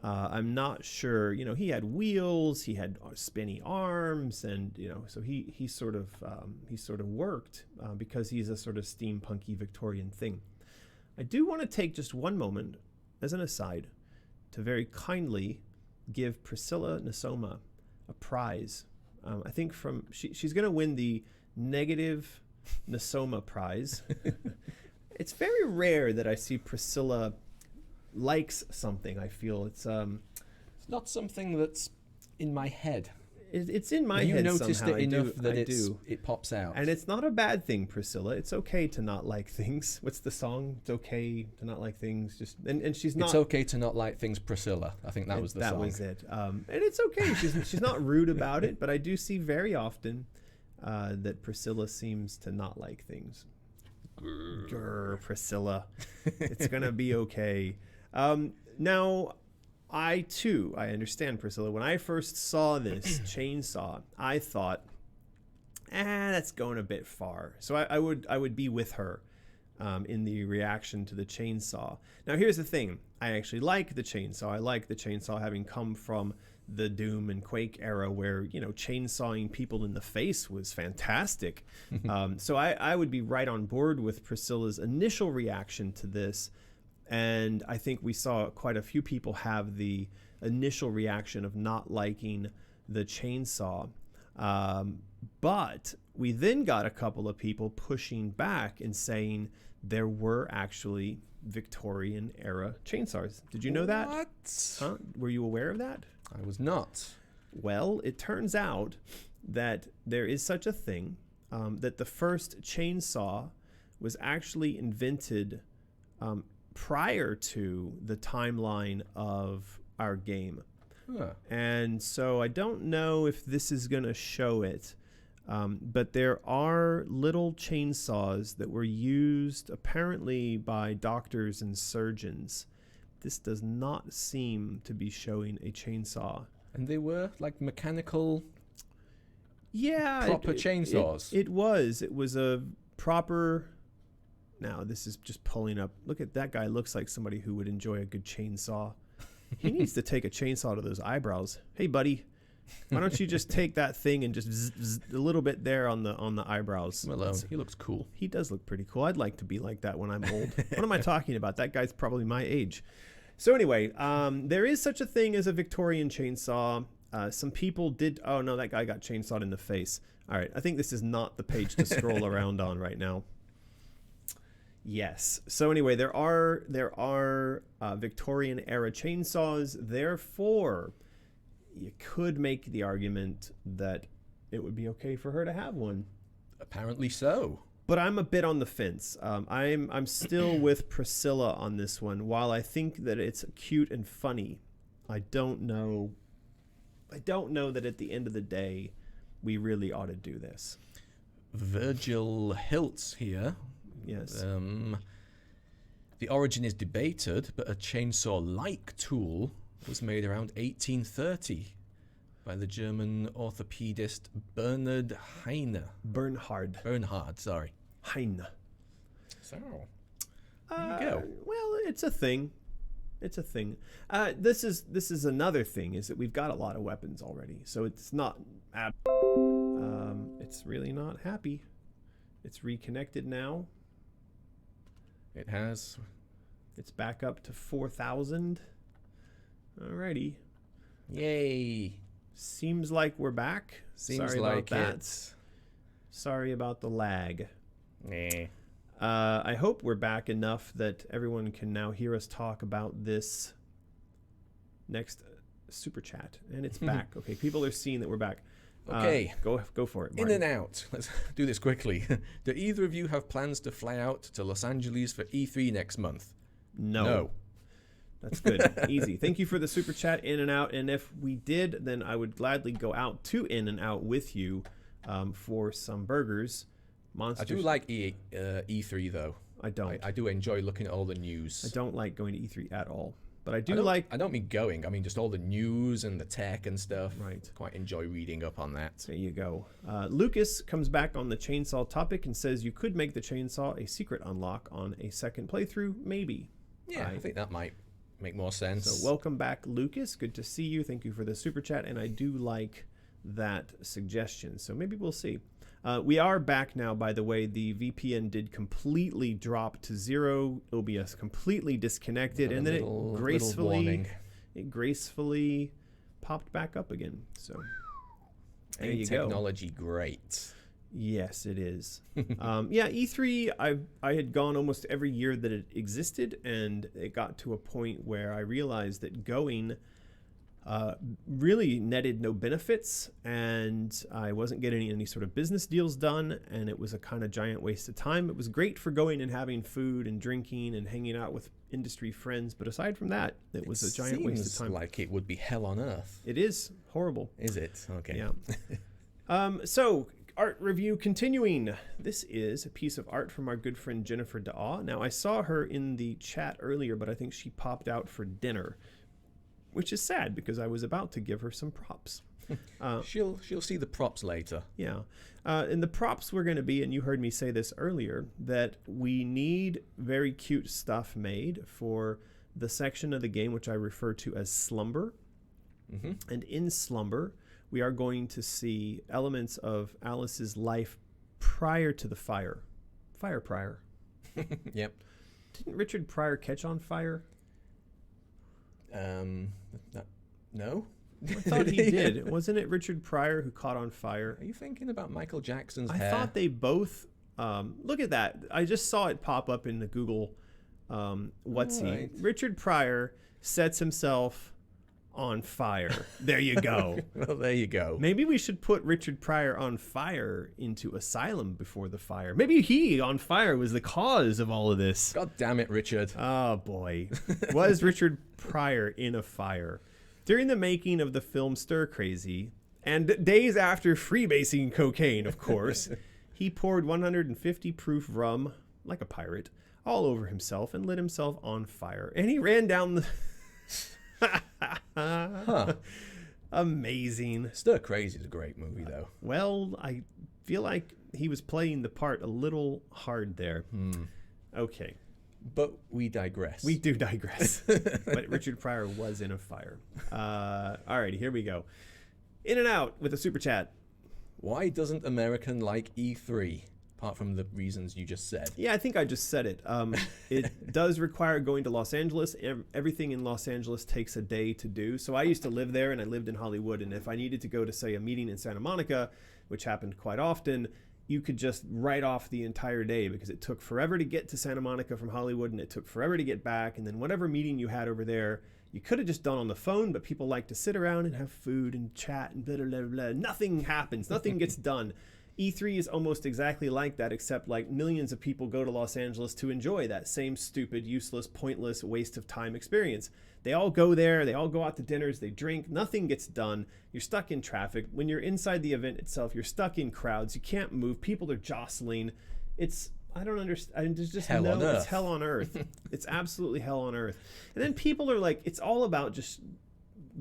I'm not sure. He had wheels, he had spinny arms, and so he sort of worked because he's a sort of steampunky Victorian thing. I do want to take just one moment, as an aside, to very kindly give Priscilla Nasoma a prize. I think she's going to win the negative Nosoma prize. It's very rare that I see Priscilla likes something. I feel it's not something that's in my head. It's in my you head noticed somehow. it enough that it pops out. And it's not a bad thing, Priscilla. It's okay to not like things. What's the song? It's okay to not like things. Just and she's not. It's okay to not like things, Priscilla. I think that was the song. That was it. And it's okay. She's not rude about it. But I do see very often that Priscilla seems to not like things. Grr, Priscilla. It's gonna be okay. Now. I understand, Priscilla. When I first saw this chainsaw, I thought, that's going a bit far. So I would be with her in the reaction to the chainsaw. Now, here's the thing. I actually like the chainsaw. I like the chainsaw having come from the Doom and Quake era where, chainsawing people in the face was fantastic. So I would be right on board with Priscilla's initial reaction to this. And I think we saw quite a few people have the initial reaction of not liking the chainsaw. But we then got a couple of people pushing back and saying there were actually Victorian era chainsaws. Did you know that? What? Huh? Were you aware of that? I was not. Well, it turns out that there is such a thing, that the first chainsaw was actually invented prior to the timeline of our game. Huh. And so I don't know if this is going to show it, but there are little chainsaws that were used apparently by doctors and surgeons. This does not seem to be showing a chainsaw. And they were like mechanical, proper chainsaws. It was a proper... Now, this is just pulling up. Look at that guy. Looks like somebody who would enjoy a good chainsaw. He needs to take a chainsaw to those eyebrows. Hey, buddy, why don't you just take that thing and just a little bit there on the eyebrows? Malone, he looks cool. He does look pretty cool. I'd like to be like that when I'm old. What am I talking about? That guy's probably my age. So anyway, there is such a thing as a Victorian chainsaw. Some people did... Oh, no, that guy got chainsawed in the face. All right, I think this is not the page to scroll around on right now. Yes. So anyway, there are Victorian era chainsaws. Therefore, you could make the argument that it would be okay for her to have one. Apparently so. But I'm a bit on the fence. I'm still with Priscilla on this one. While I think that it's cute and funny, I don't know that at the end of the day we really ought to do this. Virgil Hiltz here. Yes. The origin is debated, but a chainsaw-like tool was made around 1830 by the German orthopedist Bernhard Heine. Bernhard, sorry. Heine. So, there you go. Well, it's a thing. This is another thing, is that we've got a lot of weapons already, so it's not... it's really not happy. It's reconnected now. It has. It's back up to 4,000. Alrighty. Yay. Seems like we're back. Seems like it. Sorry about the lag. Nah. I hope we're back enough that everyone can now hear us talk about this next super chat. And it's back. Okay, people are seeing that we're back. Okay. Go for it, Martin. In and out. Let's do this quickly. Do either of you have plans to fly out to Los Angeles for E3 next month? No. That's good. Easy. Thank you for the super chat, In and Out. And if we did, then I would gladly go out to In and Out with you for some burgers. Monsters. I do like E3 though. I don't. I do enjoy looking at all the news. I don't like going to E3 at all. But I don't mean going. I mean just all the news and the tech and stuff. Right. Quite enjoy reading up on that. There you go. Lucas comes back on the chainsaw topic and says you could make the chainsaw a secret unlock on a second playthrough. Maybe. Yeah, I think that might make more sense. So welcome back, Lucas. Good to see you. Thank you for the super chat. And I do like that suggestion. So maybe we'll see. We are back now, by the way. The VPN did completely drop to zero. OBS completely disconnected, and then it gracefully popped back up again. So there you go. Technology, great. Yes, it is. Yeah, E3, I had gone almost every year that it existed, and it got to a point where I realized that going really netted no benefits, and I wasn't getting any sort of business deals done, and it was a kind of giant waste of time. It was great for going and having food and drinking and hanging out with industry friends, but aside from that, it was a giant waste of time. Like it would be hell on earth. It is horrible. Is it? Okay. Yeah. So, art review continuing. This is a piece of art from our good friend Jennifer Daw. Now, I saw her in the chat earlier, but I think she popped out for dinner, which is sad because I was about to give her some props. She'll see the props later. Yeah. And the props were going to be, and you heard me say this earlier, that we need very cute stuff made for the section of the game which I refer to as Slumber. Mm-hmm. And in Slumber, we are going to see elements of Alice's life prior to the fire. Fire prior. Yep. Didn't Richard Pryor catch on fire? No. I thought he did. Wasn't it Richard Pryor who caught on fire? Are you thinking about Michael Jackson's hair? I thought they both. Look at that. I just saw it pop up in the Google. Right. Richard Pryor sets himself on fire. There you go. Well, there you go. Maybe we should put Richard Pryor on fire into Asylum before the fire. Maybe he on fire was the cause of all of this. God damn it, Richard. Oh, boy. Was Richard Pryor in a fire? During the making of the film Stir Crazy, and days after freebasing cocaine, of course, he poured 150 proof rum, like a pirate, all over himself and lit himself on fire. And he ran down the... Huh. Amazing. Stir Crazy is a great movie, though. Well, I feel like he was playing the part a little hard there. Okay. But we digress. We do digress. But Richard Pryor was in a fire. All right, here we go. In and out with a super chat. Why doesn't American like E3? Apart from the reasons you just said. Yeah, I think I just said it. It does require going to Los Angeles. Everything in Los Angeles takes a day to do. So I used to live there, and I lived in Hollywood. And if I needed to go to, say, a meeting in Santa Monica, which happened quite often, you could just write off the entire day because it took forever to get to Santa Monica from Hollywood, and it took forever to get back. And then whatever meeting you had over there, you could have just done on the phone, but people like to sit around and have food and chat and blah, blah, blah, blah. Nothing happens. Nothing gets done. E3 is almost exactly like that, except like millions of people go to Los Angeles to enjoy that same stupid, useless, pointless, waste of time experience. They all go there, they all go out to dinners, they drink, nothing gets done. You're stuck in traffic. When you're inside the event itself, you're stuck in crowds. You can't move. People are jostling. I don't understand. There's just hell on earth. It's hell on earth. It's absolutely hell on earth. And then people are like, it's all about just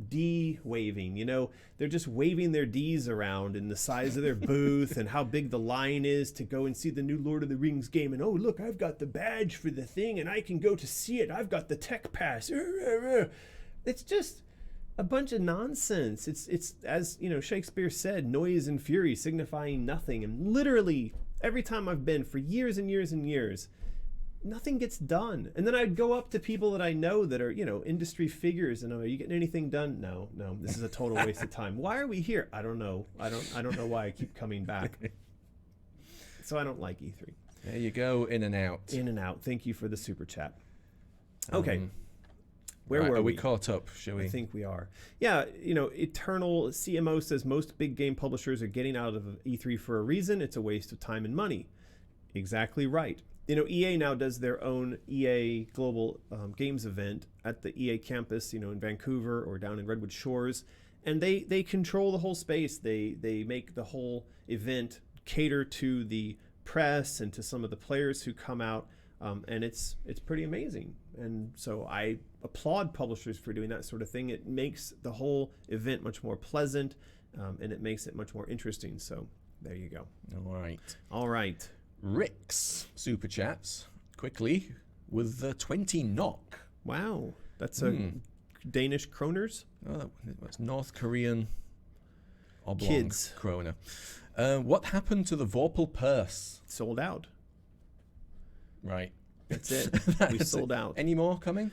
D waving, you know, they're just waving their D's around in the size of their booth and how big the line is to go and see the new Lord of the Rings game. And oh, look, I've got the badge for the thing and I can go to see it. I've got the tech pass. It's just a bunch of nonsense. It's as you know, Shakespeare said, noise and fury signifying nothing. And literally every time I've been for years and years and years, nothing gets done. And then I'd go up to people that I know that are, you know, industry figures and are you getting anything done? No, this is a total waste of time. Why are we here? I don't know. I don't know why I keep coming back. So I don't like E3. There you go, in and out. In and out. Thank you for the super chat. Okay. Where right, were are we? we caught up, shall we? I think we are. Yeah, you know, Eternal CMO says most big game publishers are getting out of E3 for a reason. It's a waste of time and money. Exactly right. You know, EA now does their own EA Global Games event at the EA campus, you know, in Vancouver or down in Redwood Shores. And they control the whole space. They make the whole event cater to the press and to some of the players who come out. And it's pretty amazing. And so I applaud publishers for doing that sort of thing. It makes the whole event much more pleasant, and it makes it much more interesting. So there you go. All right. Rick's super chats quickly with 20 knock. Wow. That's a Danish kroners? Oh, that's North Korean oblong Kids. kroner. What happened to the Vorpal purse? Sold out. Right. That's it. We sold out. Any more coming?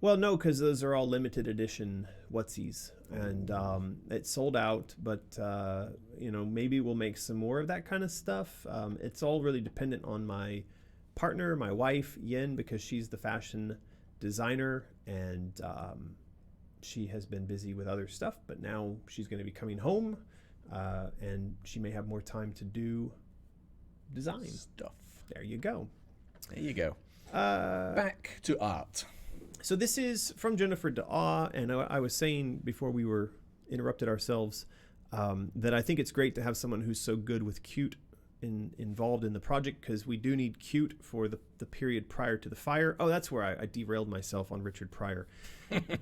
Well, no, because those are all limited edition whatsies, and it sold out. But maybe we'll make some more of that kind of stuff. It's all really dependent on my partner, my wife Yin, because she's the fashion designer, and she has been busy with other stuff. But now she's going to be coming home, and she may have more time to do design stuff. There you go. There you go. Back to art. So this is from Jennifer Daw, and I was saying before we were interrupted ourselves that I think it's great to have someone who's so good with cute involved in the project, because we do need cute for the period prior to the fire. Oh, that's where I derailed myself on Richard Pryor.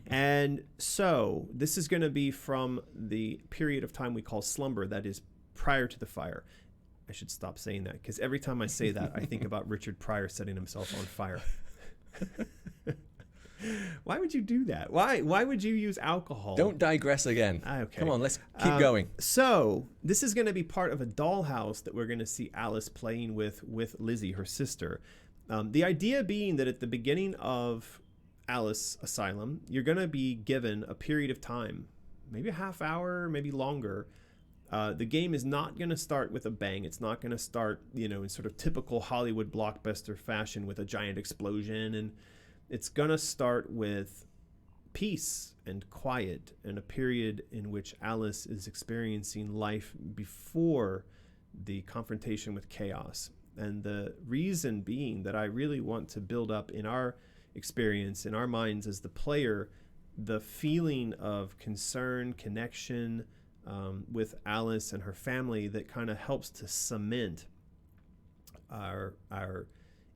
And so this is going to be from the period of time we call Slumber, that is prior to the fire. I should stop saying that, because every time I say that, I think about Richard Pryor setting himself on fire. Why would you do that? Why would you use alcohol? Don't digress again. Okay. Come on, let's keep going. So this is going to be part of a dollhouse that we're going to see Alice playing with Lizzie, her sister. The idea being that at the beginning of Alice Asylum, you're going to be given a period of time, maybe a half hour, maybe longer. The game is not going to start with a bang. It's not going to start, in sort of typical Hollywood blockbuster fashion with a giant explosion, and it's going to start with peace and quiet and a period in which Alice is experiencing life before the confrontation with chaos. And the reason being that I really want to build up in our experience, in our minds as the player, the feeling of concern, connection with Alice and her family that kind of helps to cement our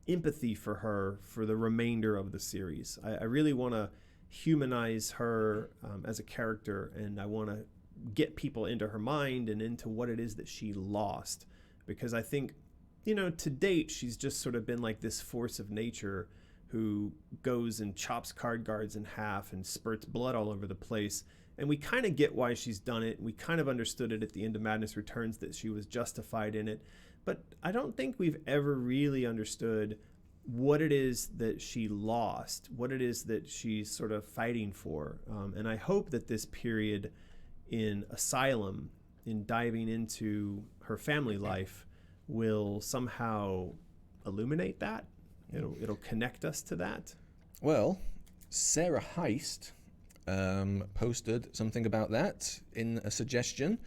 empathy for her for the remainder of the series. I really want to humanize her as a character, and I want to get people into her mind and into what it is that she lost, because I think, to date, she's just sort of been like this force of nature who goes and chops card guards in half and spurts blood all over the place. And we kind of get why she's done it. We kind of understood it at the end of Madness Returns that she was justified in it. But I don't think we've ever really understood what it is that she lost, what it is that she's sort of fighting for. And I hope that this period in Asylum, in diving into her family life, will somehow illuminate that. It'll connect us to that. Well, Sarah Heist posted something about that in a suggestion,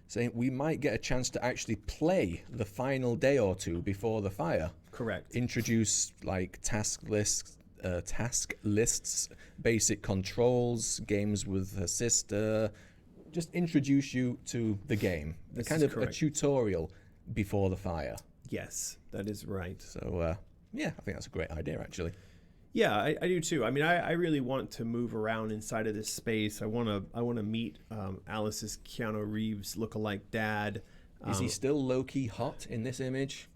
saying we might get a chance to actually play the final day or two before the fire. Correct. Introduce task lists, basic controls, games with her sister. Just introduce you to the game. This kind is of correct. A tutorial before the fire. Yes, that is right. So I think that's a great idea, actually. Yeah, I do too. I mean, I really want to move around inside of this space. I want to meet Alice's Keanu Reeves lookalike dad. Is he still low-key hot in this image?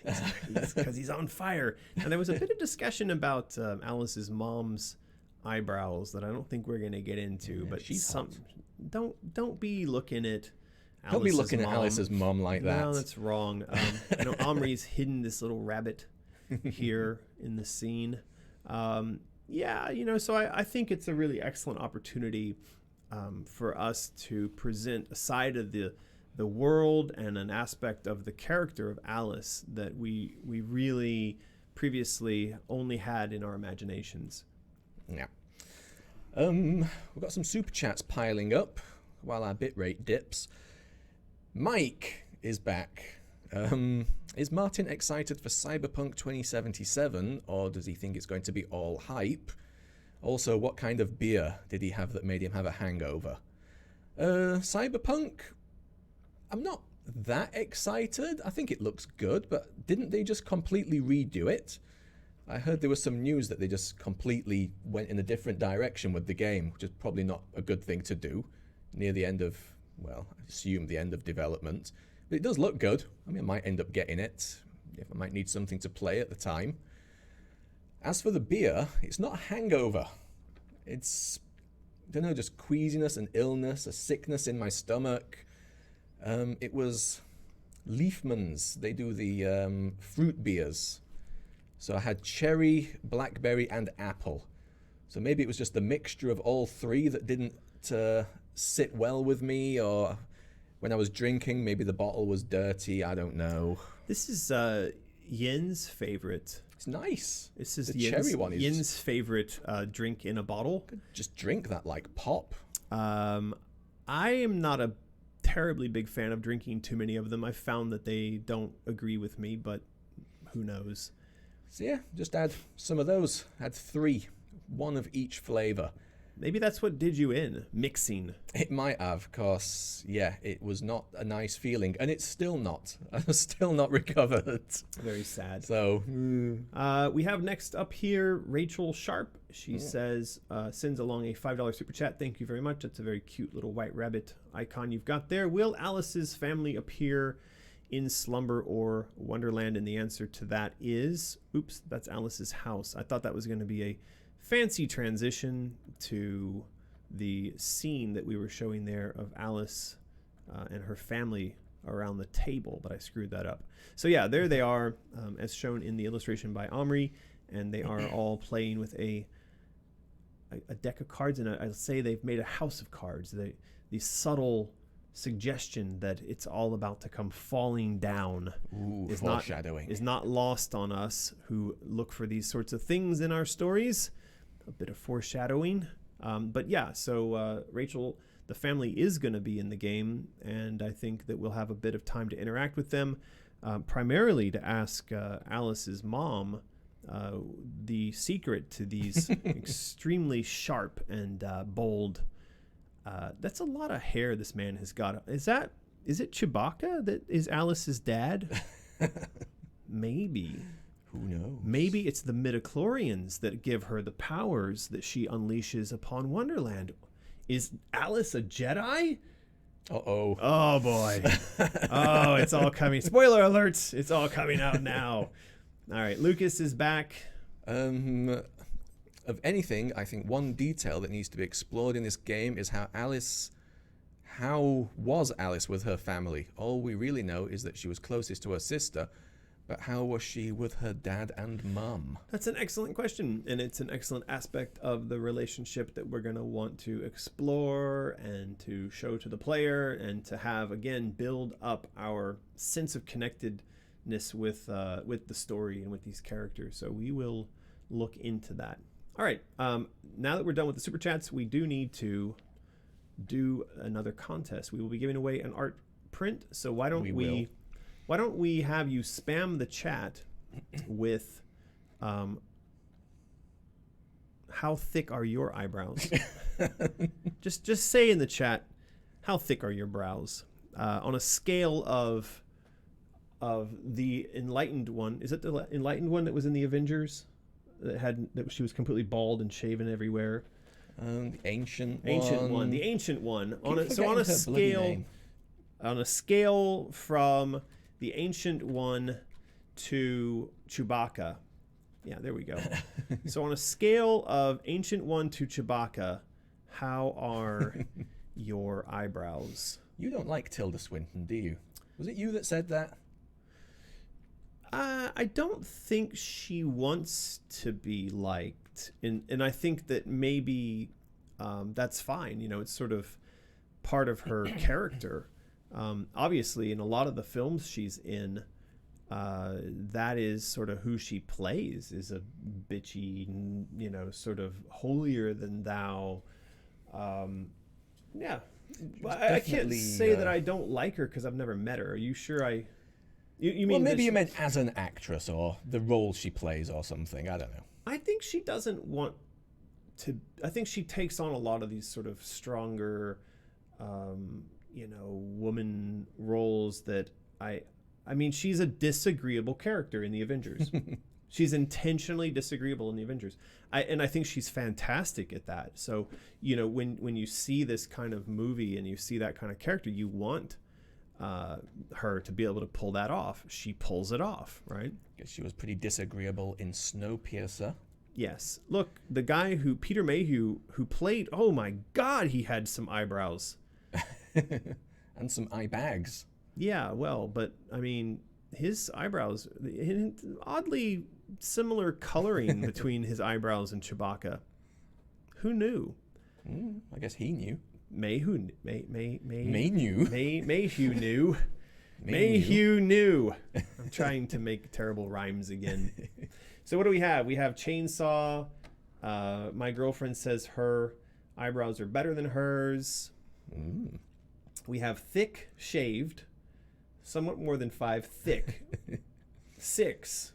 Because he's on fire. And there was a bit of discussion about Alice's mom's eyebrows that I don't think we're going to get into. Yeah, but she's hot. Don't be looking at Alice's Don't be looking mom. at Alice's mom like that. No, that's wrong. Omri's hidden this little rabbit here in the scene. So I think it's a really excellent opportunity for us to present a side of the world and an aspect of the character of Alice that we really previously only had in our imaginations. Yeah. We've got some super chats piling up while our bitrate dips. Mike is back. Is Martin excited for Cyberpunk 2077, or does he think it's going to be all hype? Also, what kind of beer did he have that made him have a hangover? Cyberpunk, I'm not that excited. I think it looks good, but didn't they just completely redo it? I heard there was some news that they just completely went in a different direction with the game, which is probably not a good thing to do near the end of, I assume the end of development. But it does look good. I mean, I might end up getting it if I might need something to play at the time. As for the beer, it's not a hangover. It's, just queasiness and illness, a sickness in my stomach. It was Leafman's. They do the fruit beers. So I had cherry, blackberry, and apple. So maybe it was just the mixture of all three that didn't sit well with me, or when I was drinking, maybe the bottle was dirty. I don't know. This is Yin's favorite. It's nice. This is the Yin's, cherry one. Yin's favorite drink in a bottle. Could just drink that like pop. I am not a terribly big fan of drinking too many of them. I've found that they don't agree with me, but who knows? So yeah, just add some of those. Add 3, 1 of each flavor. Maybe that's what did you in, mixing. It might have, cause yeah, it was not a nice feeling, and it's still not. I'm still not recovered. Very sad. So we have next up here Rachel Sharp. She says, sends along a $5 super chat. Thank you very much. That's a very cute little white rabbit icon you've got there. Will Alice's family appear in Slumber or Wonderland? And the answer to that is, oops, that's Alice's house. I thought that was going to be a fancy transition to the scene that we were showing there of Alice and her family around the table, but I screwed that up. So yeah, there they are, as shown in the illustration by Omri, and they are all playing with a deck of cards, and I'd say they've made a house of cards. The subtle suggestion that it's all about to come falling down is foreshadowing. Is not lost on us who look for these sorts of things in our stories. A bit of foreshadowing. But yeah, so Rachel, the family is going to be in the game, and I think that we'll have a bit of time to interact with them, primarily to ask Alice's mom the secret to these extremely sharp and bold. That's a lot of hair this man has got. Is it Chewbacca that is Alice's dad? Maybe. Who knows? Maybe it's the midichlorians that give her the powers that she unleashes upon Wonderland. Is Alice a Jedi? Uh-oh. Oh, boy. Oh, it's all coming. Spoiler alerts. It's all coming out now. All right, Lucas is back. Of anything, I think one detail that needs to be explored in this game is how was Alice with her family? All we really know is that she was closest to her sister, but how was she with her dad and mum? That's an excellent question, and it's an excellent aspect of the relationship that we're going to want to explore and to show to the player and to have, again, build up our sense of connectedness with the story and with these characters. So we will look into that. All right, now that we're done with the Super Chats, we do need to do another contest. We will be giving away an art print, so why don't we have you spam the chat with how thick are your eyebrows? just say in the chat, how thick are your brows? On a scale of the enlightened one. Is it the enlightened one that was in the Avengers? That she was completely bald and shaven everywhere. The ancient one. The ancient one. On a scale from the ancient one to Chewbacca. Yeah, there we go. So on a scale of ancient one to Chewbacca, how are your eyebrows? You don't like Tilda Swinton, do you? Was it you that said that? I don't think she wants to be liked, and I think that maybe that's fine. You know, it's sort of part of her character. Obviously, in a lot of the films she's in, that is sort of who she plays, is a bitchy, you know, sort of holier than thou. Yeah, I can't say that I don't like her because I've never met her. Are you sure You mean well, maybe you meant as an actress or the role she plays or something. I don't know. I think she doesn't want to. I think she takes on a lot of these sort of stronger, you know, woman roles that I mean, she's a disagreeable character in the Avengers. She's intentionally disagreeable in the Avengers. And I think she's fantastic at that. So, you know, when you see this kind of movie and you see that kind of character, you want her to be able to pull that off. She pulls it off, right? Guess she was pretty disagreeable in Snowpiercer. Yes. Look, the guy Peter Mayhew, who played, oh my God, he had some eyebrows. And some eye bags. Yeah, well, but I mean, his eyebrows, oddly similar coloring between his eyebrows and Chewbacca. Who knew? I guess he knew. Mayhew May knew. Mayhew knew. Mayhew knew. I'm trying to make terrible rhymes again. So what do we have? We have chainsaw. My girlfriend says her eyebrows are better than hers. We have thick shaved. Somewhat more than 5. Thick. 6.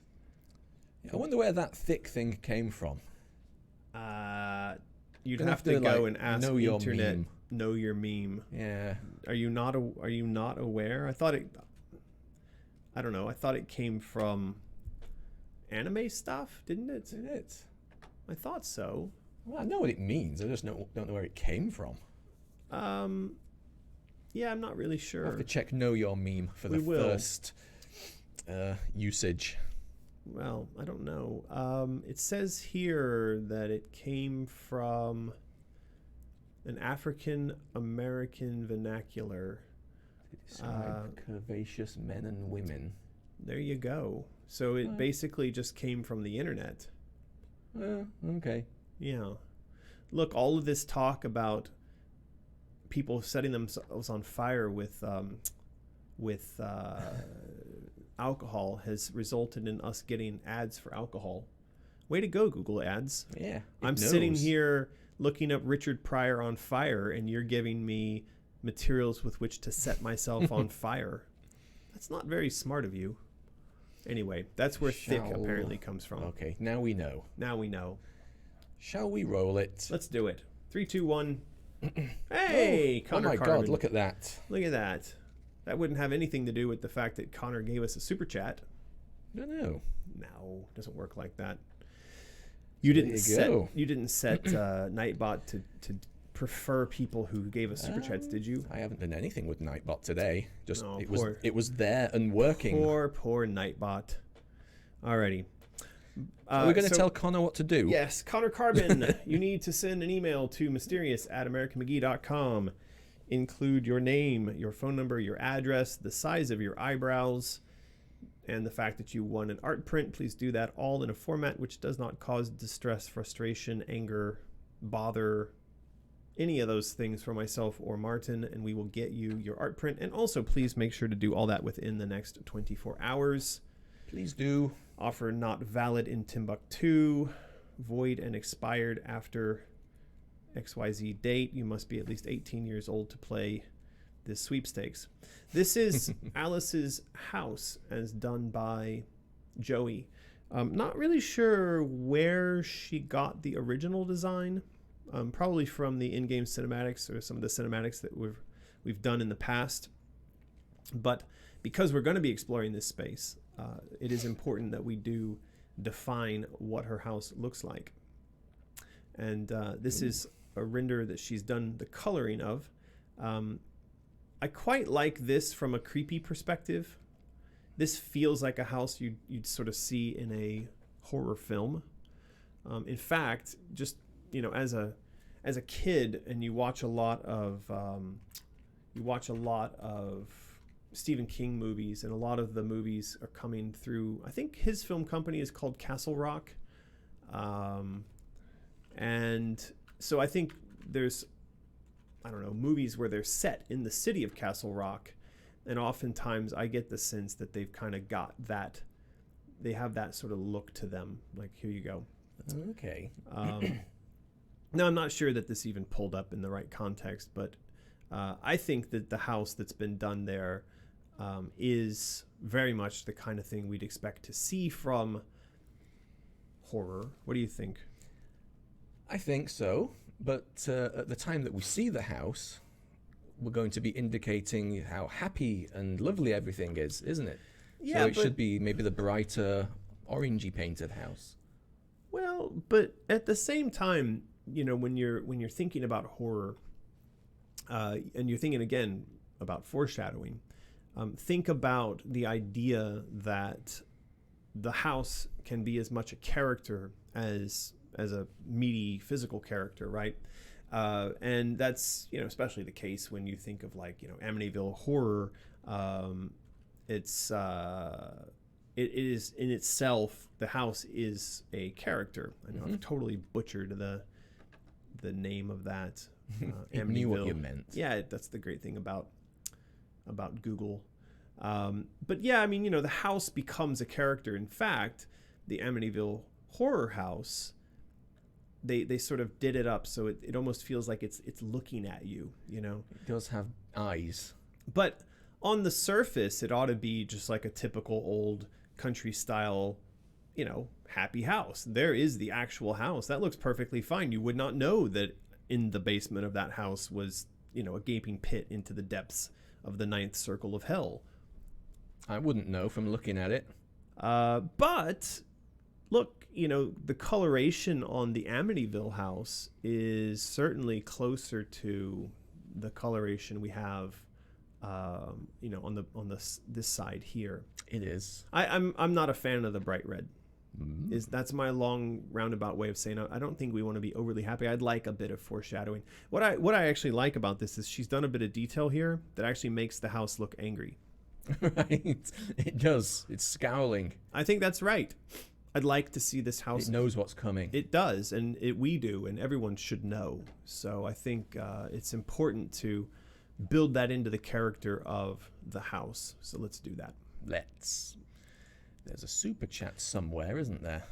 I wonder where that thick thing came from. You'd Gonna have to go and ask know the your internet. meme. Know your meme. Yeah. Are you not aware? I thought it. I don't know. I thought it came from anime stuff, didn't it? Did it? I thought so. Well, I know what it means. I just don't know where it came from. Yeah, I'm not really sure. I'll have to check Know Your Meme for the first usage. Well, I don't know. It says here that it came from an African American vernacular. Describe curvaceous men and women. There you go. So it basically just came from the internet. Okay. Yeah. Look, all of this talk about people setting themselves on fire with alcohol has resulted in us getting ads for alcohol. Way to go, Google Ads. Yeah. I'm sitting here looking up Richard Pryor on fire, and you're giving me materials with which to set myself on fire. That's not very smart of you. Anyway, that's where thick apparently comes from. Okay, now we know. Now we know. Shall we roll it? Let's do it. 3, 2, 1. Hey, Connor my Carbon. God, look at that. Look at that. That wouldn't have anything to do with the fact that Connor gave us a super chat. No, no. No, it doesn't work like that. You didn't set Nightbot to prefer people who gave us super chats, did you? I haven't done anything with Nightbot today. Just Oh, it was there and working. Poor Nightbot. Alrighty. Are we going to tell Connor what to do? Yes, Connor Carbon. You need to send an email to mysterious@americanmcgee.com. Include your name, your phone number, your address, the size of your eyebrows, and the fact that you won an art print. Please do that all in a format which does not cause distress, frustration, anger, bother, any of those things for myself or Martin, and we will get you your art print. And also, please make sure to do all that within the next 24 hours. Please do. Offer not valid in Timbuktu. Void and expired after XYZ date. You must be at least 18 years old to play this sweepstakes. This is Alice's house as done by Joey. Not really sure where she got the original design. Probably from the in-game cinematics or some of the cinematics that we've done in the past. But because we're going to be exploring this space, it is important that we do define what her house looks like. And this is a render that she's done the coloring of. I quite like this from a creepy perspective. This feels like a house you'd sort of see in a horror film. In fact, just as a kid, and you watch a lot of Stephen King movies, and a lot of the movies are coming through. I think his film company is called Castle Rock, and so I think there's movies where they're set in the city of Castle Rock, and oftentimes I get the sense that they've kind of got that. They have that sort of look to them. Like, here you go. Okay. Now, I'm not sure that this even pulled up in the right context, but I think that the house that's been done there is very much the kind of thing we'd expect to see from horror. What do you think? I think so, but at the time that we see the house, we're going to be indicating how happy and lovely everything is, isn't it? Yeah, so it should be maybe the brighter, orangey painted house. Well, but at the same time, when you're thinking about horror, and you're thinking again about foreshadowing, think about the idea that the house can be as much a character as a meaty physical character, right? And that's especially the case when you think of Amityville Horror. It is in itself, the house is a character. I know I've totally butchered the name of that. It knew what you meant. Yeah, that's the great thing about Google. But yeah, I mean, the house becomes a character. In fact, the Amityville Horror House, they sort of did it up so it almost feels like it's looking at you, It does have eyes. But on the surface, it ought to be just like a typical old country style, happy house. There is the actual house. That looks perfectly fine. You would not know that in the basement of that house was, a gaping pit into the depths of the ninth circle of hell. I wouldn't know from looking at it. But look, the coloration on the Amityville house is certainly closer to the coloration we have, on this side here. It is. I'm not a fan of the bright red. That's my long roundabout way of saying I don't think we want to be overly happy. I'd like a bit of foreshadowing. What I actually like about this is she's done a bit of detail here that actually makes the house look angry. Right. It does. It's scowling. I think that's right. I'd like to see this house. It knows what's coming. It does, and we do, and everyone should know. So I think it's important to build that into the character of the house. So let's do that. There's a super chat somewhere, isn't there?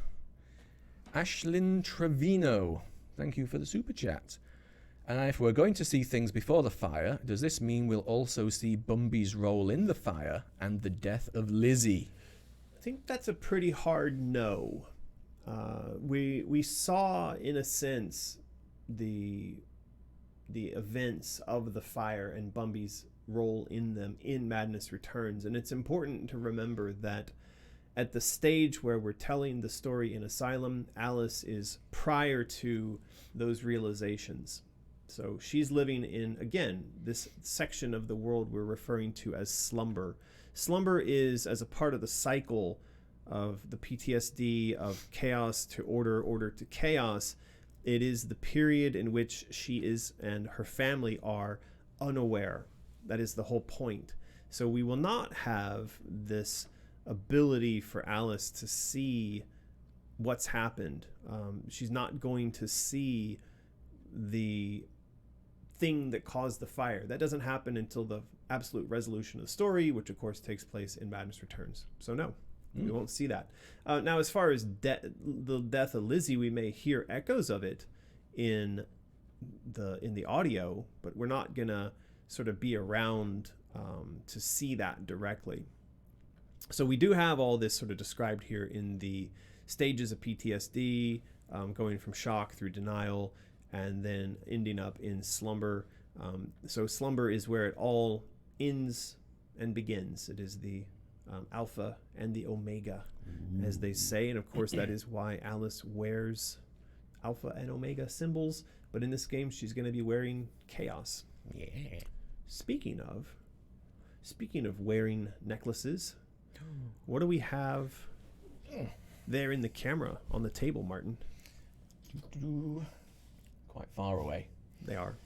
Ashlyn Trevino, thank you for the super chat. And if we're going to see things before the fire, does this mean we'll also see Bumby's role in the fire and the death of Lizzie? I think that's a pretty hard no. We saw, in a sense, the events of the fire and Bumby's role in them in Madness Returns, and it's important to remember that at the stage where we're telling the story in Asylum, Alice is prior to those realizations. So she's living in, again, this section of the world we're referring to as Slumber. Slumber is as a part of the cycle of the PTSD of chaos to order, order to chaos. It is the period in which she is and her family are unaware. That is the whole point. So we will not have this ability for Alice to see what's happened. She's not going to see the thing that caused the fire. That doesn't happen until the absolute resolution of the story, which of course takes place in Madness Returns. So no, we won't see that. Now, as far as the death of Lizzie, we may hear echoes of it in the audio, but we're not gonna sort of be around to see that directly. So we do have all this sort of described here in the stages of PTSD, going from shock through denial, and then ending up in slumber. So slumber is where it all ends and begins. It is the alpha and the omega, as they say. And of course, that is why Alice wears alpha and omega symbols. But in this game, she's going to be wearing chaos. Yeah. Speaking of wearing necklaces, what do we have there in the camera on the table, Martin? Quite far away. They are.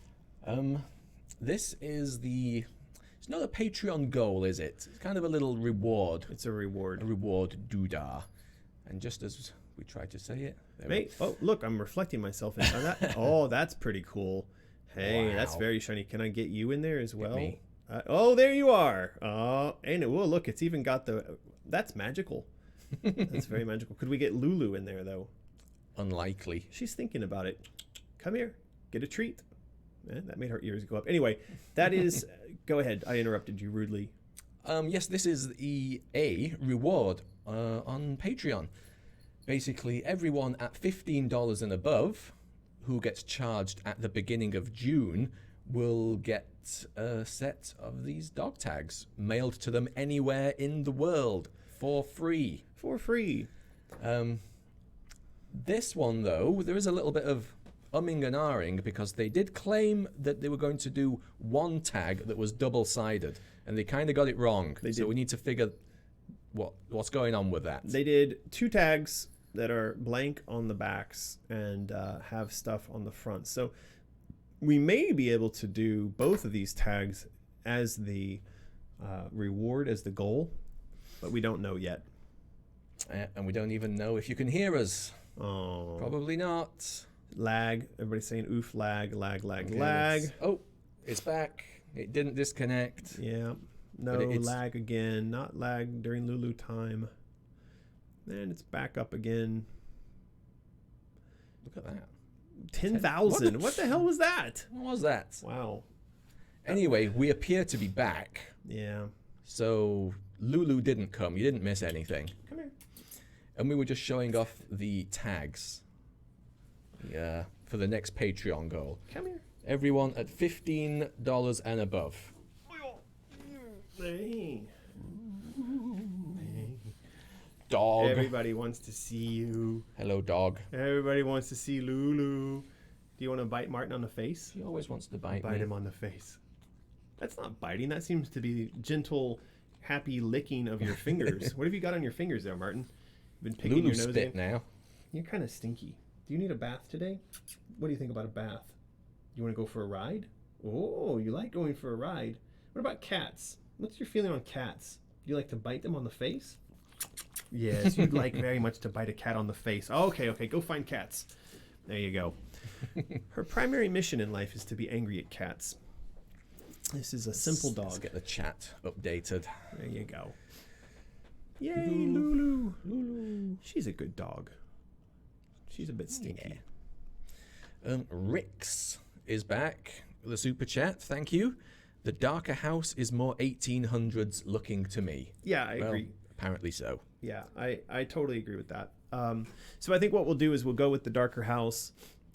This is it's not a Patreon goal, is it? It's kind of a little reward. It's a reward. A reward doodah. And just as we tried to say it. Oh, look, I'm reflecting myself into that. Oh, that's pretty cool. Hey, Wow. That's very shiny. Can I get you in there as well? me. Oh, there you are. Oh, ain't it? Well, look, it's even got that's magical. That's very magical. Could we get Lulu in there, though? Unlikely. She's thinking about it. Come here. Get a treat. That made her ears go up. Anyway, that is... Go ahead. I interrupted you rudely. Yes, this is a reward on Patreon. Basically, everyone at $15 and above who gets charged at the beginning of June will get a set of these dog tags mailed to them anywhere in the world for free. For free. This one, though, there is a little bit of umming and ahhing because they did claim that they were going to do one tag that was double-sided, and they kind of got it wrong. So we need to figure what's going on with that. They did two tags that are blank on the backs and have stuff on the front. So we may be able to do both of these tags as the reward, as the goal, but we don't know yet. And we don't even know if you can hear us. Oh. Probably not. lag. Everybody's saying oof, lag. Okay, it's back. It didn't disconnect. Yeah. No lag again. Not lag during Lulu time. And it's back up again. Look at that. 10,000. What the hell was that? What was that? Wow. Anyway, we appear to be back. Yeah. So Lulu didn't come. You didn't miss anything. Come here. And we were just showing off the tags. Yeah, for the next Patreon goal. Come here. Everyone at $15 and above. Hey. Dog. Everybody wants to see you. Hello, dog. Everybody wants to see Lulu. Do you want to bite Martin on the face? He always wants to bite Bite him on the face. That's not biting. That seems to be gentle, happy licking of your fingers. What have you got on your fingers there, Martin? You've been picking Lulu your nose spit in? now. You're kind of stinky. Do you need a bath today? What do you think about a bath? You want to go for a ride? Oh, you like going for a ride. What about cats? What's your feeling on cats? Do you like to bite them on the face? Yes, you'd like very much to bite a cat on the face. Okay, go find cats. There you go. Her primary mission in life is to be angry at cats. This is a simple dog. Let's get the chat updated. There you go. Yay, Lulu. Lulu. She's a good dog. She's a bit stinky. Yeah. Rix is back with a super chat. Thank you. The darker house is more 1800s looking to me. Yeah, I agree. Apparently so. Yeah, I totally agree with that. So I think what we'll do is we'll go with the darker house.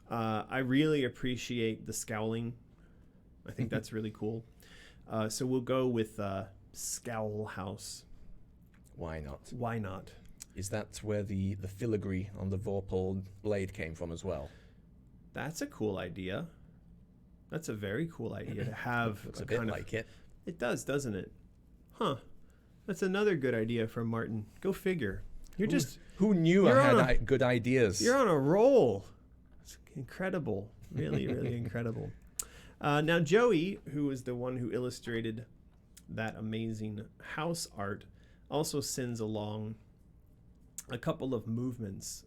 I really appreciate the scowling. I think that's really cool. So we'll go with Scowl House. Why not? Why not? Is that where the filigree on the Vorpal blade came from as well? That's a cool idea. That's a very cool idea to have. Looks a bit like it. It does, doesn't it? Huh. That's another good idea from Martin. Go figure. Who knew I had good ideas? You're on a roll. It's incredible. Really, really incredible. Now, Joey, who was the one who illustrated that amazing house art, also sends along a couple of movements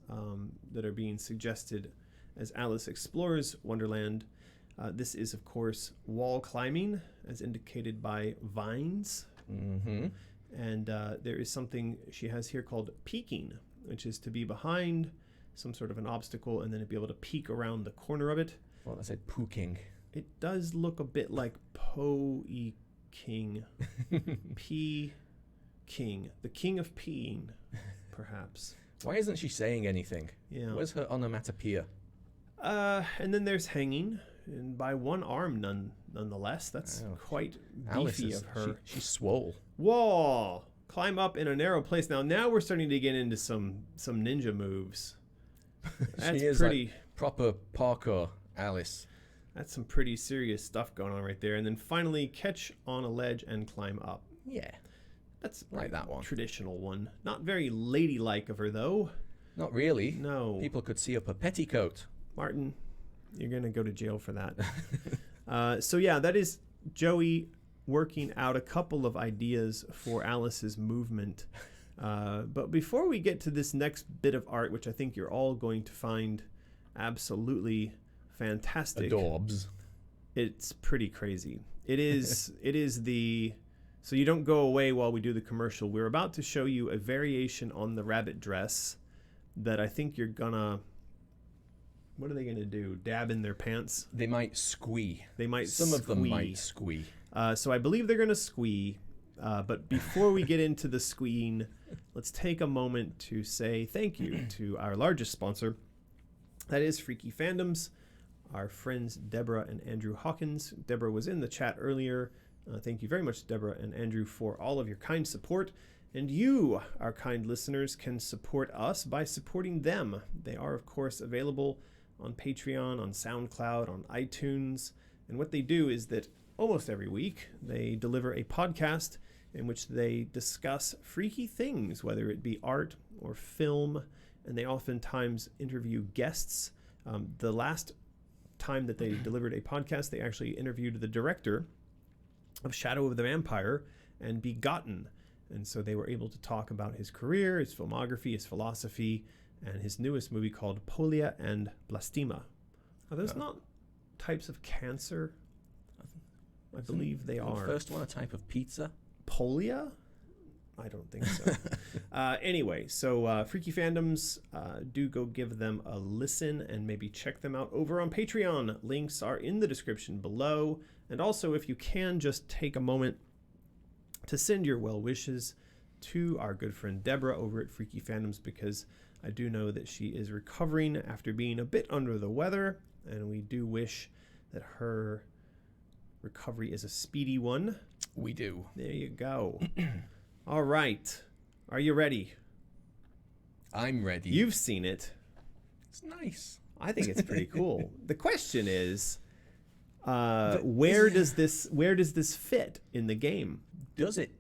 that are being suggested as Alice explores Wonderland. This is, of course, wall climbing, as indicated by vines. Mm-hmm. And there is something she has here called peeking, which is to be behind some sort of an obstacle and then to be able to peek around the corner of it. Well, I said pooking. It does look a bit like P-king. P-king. The king of peeing, perhaps. Why isn't she saying anything? Yeah. Where's her onomatopoeia? And then there's hanging, and by one arm nonetheless. That's quite beefy of her. She's swole. Whoa! Climb up in a narrow place. Now we're starting to get into some ninja moves. That's she is pretty like proper parkour, Alice. That's some pretty serious stuff going on right there. And then finally catch on a ledge and climb up. Yeah. That's like that one. Traditional one. Not very ladylike of her though. Not really. No. People could see up her petticoat. Martin, you're going to go to jail for that. So yeah, that is Joey working out a couple of ideas for Alice's movement. But before we get to this next bit of art, which I think you're all going to find absolutely fantastic. Adorbs. It's pretty crazy. It is so you don't go away while we do the commercial. We're about to show you a variation on the rabbit dress that I think you're gonna, what are they gonna do? Dab in their pants? They might squee. Some of them might squee. So I believe they're gonna squee. But before we get into the squeeing, let's take a moment to say thank you to our largest sponsor. That is Freaky Fandoms, our friends Deborah and Andrew Hawkins. Deborah was in the chat earlier. Thank you very much, Deborah and Andrew, for all of your kind support. And you, our kind listeners, can support us by supporting them. They are, of course, available on Patreon, on SoundCloud, on iTunes. And what they do is that almost every week they deliver a podcast in which they discuss freaky things, whether it be art or film, and they oftentimes interview guests. The last time that they delivered a podcast, they actually interviewed the director of Shadow of the Vampire and Begotten. And so they were able to talk about his career, his filmography, his philosophy, and his newest movie called Polia and Blastima, Are those not types of cancer? I believe they are. The first one, a type of pizza. Polio? I don't think so. Anyway, so Freaky Fandoms, do go give them a listen and maybe check them out over on Patreon. Links are in the description below. And also, if you can, just take a moment to send your well wishes to our good friend Deborah over at Freaky Fandoms, because I do know that she is recovering after being a bit under the weather, and we do wish that her recovery is a speedy one. We do. There you go. All right. Are you ready? I'm ready. You've seen it. It's nice. I think it's pretty cool. The question is, where does this fit in the game? Does it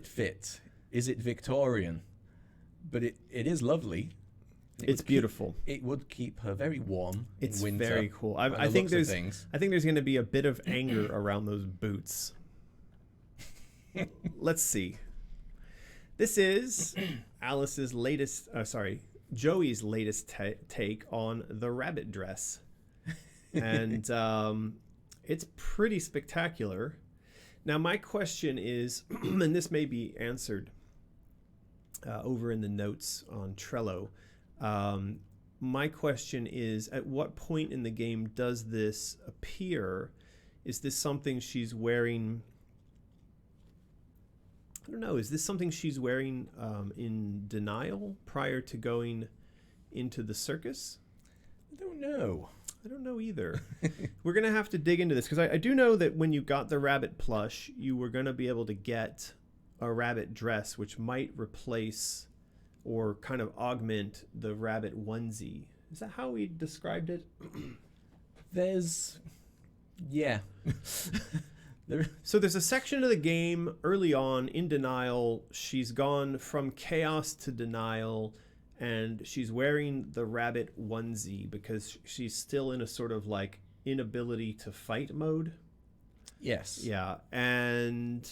fit? Is it Victorian? But it is lovely. It's beautiful. It would keep her very warm It's in winter. very cool. I think there's going to be a bit of anger around those boots. Let's see. This is Joey's latest take on the rabbit dress. And it's pretty spectacular. Now, my question is, and this may be answered over in the notes on Trello. My question is, at what point in the game does this appear? Is this something she's wearing? I don't know. Is this something she's wearing in denial prior to going into the circus? I don't know. I don't know either. We're going to have to dig into this, because I do know that when you got the rabbit plush, you were going to be able to get a rabbit dress, which might replace or kind of augment the rabbit onesie. Is that how we described it? Yeah. So there's a section of the game early on in denial. She's gone from chaos to denial, and she's wearing the rabbit onesie because she's still in a sort of like inability to fight mode. Yes. Yeah. And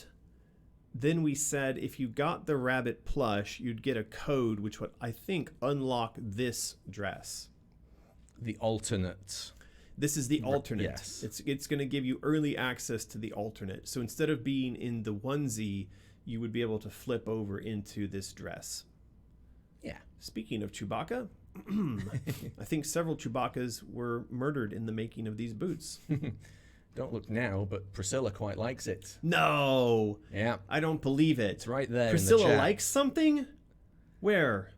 then we said if you got the rabbit plush, you'd get a code which would, I think, unlock this dress. The alternate. This is the alternate. Yes. It's going to give you early access to the alternate. So instead of being in the onesie, you would be able to flip over into this dress. Yeah. Speaking of Chewbacca, I think several Chewbaccas were murdered in the making of these boots. Don't look now, but Priscilla quite likes it. No. Yeah. I don't believe it. It's right there. Priscilla in the chat. likes something? Where?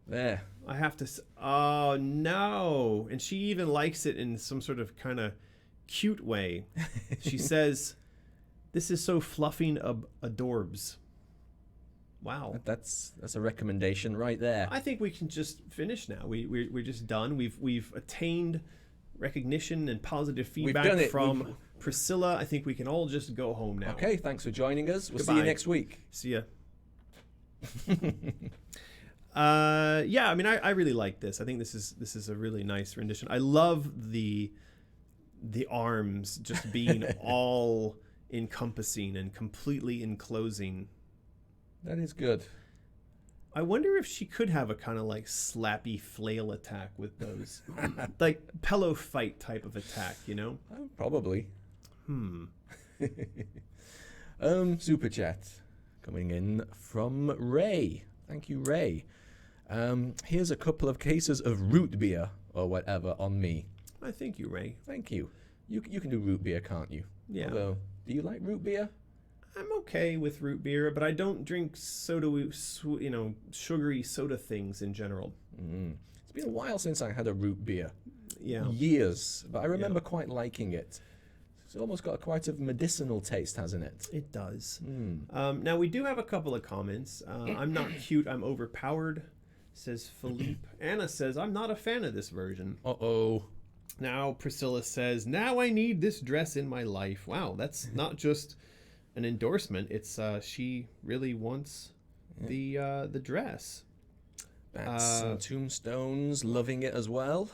There. I have to... Oh, no. And she even likes it in some sort of kind of cute way. She says, "This is so fluffing adorbs." Wow. That's a recommendation right there. I think we can just finish now. We're just done. We've attained recognition and positive feedback from Priscilla. I think we can all just go home now. Okay, thanks for joining us. We'll see Goodbye. you next week. See ya. Yeah, I mean, I really like this. I think this is a really nice rendition. I love the arms just being all encompassing and completely enclosing. That is good. I wonder if she could have a kind of like slappy flail attack with those, like pillow fight type of attack, you know? Probably. Super chat coming in from Ray. Thank you, Ray. Here's a couple of cases of root beer or whatever on me. I thank you, Ray. Thank you. You can do root beer, can't you? Yeah. Although, do you like root beer? I'm okay with root beer, but I don't drink sugary soda things in general. It's been a while since I had a root beer. Yeah. Years. But I remember quite liking it. It's almost got quite a medicinal taste, hasn't it? It does. Now, we do have a couple of comments. I'm not cute, I'm overpowered, says Philippe. Anna says, I'm not a fan of this version. Uh-oh. Now, Priscilla says, now I need this dress in my life. Wow, that's not just an endorsement. It's she really wants the dress. Bats and Tombstones loving it as well.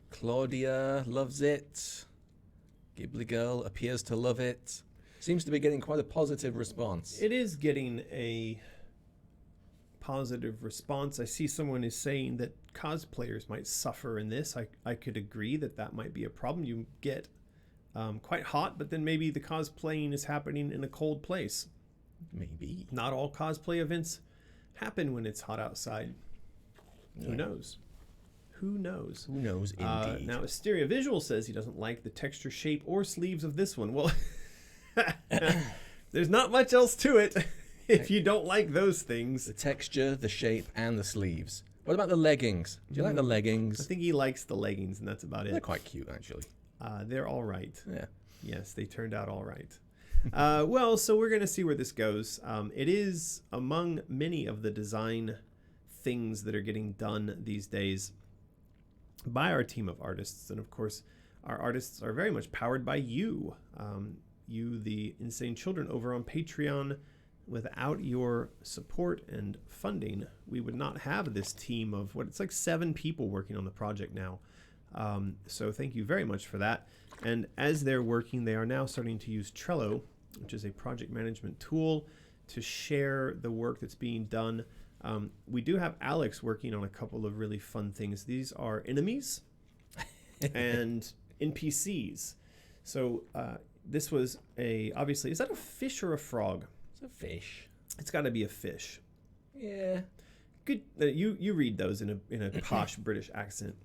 Claudia loves it. Ghibli Girl appears to love it. Seems to be getting quite a positive response. It is getting a positive response. I see someone is saying that cosplayers might suffer in this. I could agree that might be a problem. You get quite hot, but then maybe the cosplaying is happening in a cold place. Maybe. Not all cosplay events happen when it's hot outside. Who knows? Who knows? Who knows, indeed. Now, Asteria Visual says he doesn't like the texture, shape, or sleeves of this one. Well, there's not much else to it if you don't like those things. The texture, the shape, and the sleeves. What about the leggings? Do you like the leggings? I think he likes the leggings, and that's about it. They're quite cute, actually. They're all right. Yeah. Yes, they turned out all right. Well, so we're going to see where this goes. It is among many of the design things that are getting done these days by our team of artists. And of course, our artists are very much powered by you. You, the insane children over on Patreon. Without your support and funding, we would not have this team of it's like 7 people working on the project now. So thank you very much for that. And as they're working, they are now starting to use Trello, which is a project management tool, to share the work that's being done. We do have Alex working on a couple of really fun things. These are enemies and NPCs. So this was obviously, is that a fish or a frog? It's a fish. It's got to be a fish. Yeah. Good. You read those in a posh British accent.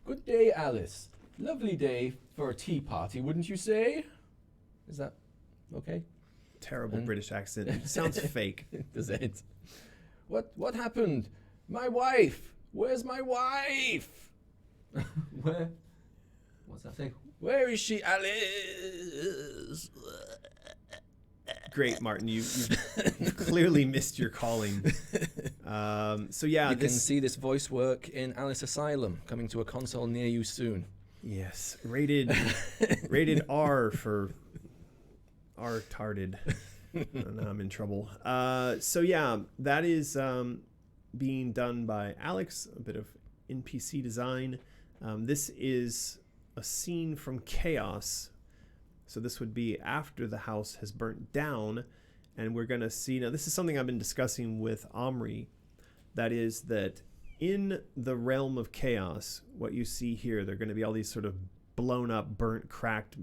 Good day, Alice. Lovely day for a tea party, wouldn't you say? Is that okay? Terrible British accent. It sounds fake. Does it? What happened? My wife. Where's my wife? Where? What's that thing? Where is she, Alice? Great, Martin. You clearly missed your calling. So yeah, you can see this voice work in Alice Asylum, coming to a console near you soon. Yes, rated R for R-tarded. Now I'm in trouble. So yeah, that is being done by Alex. A bit of NPC design. This is a scene from Chaos. So this would be after the house has burnt down, and we're going to see, now this is something I've been discussing with Omri, that is that in the realm of Chaos, what you see here, they're going to be all these sort of blown up, burnt, cracked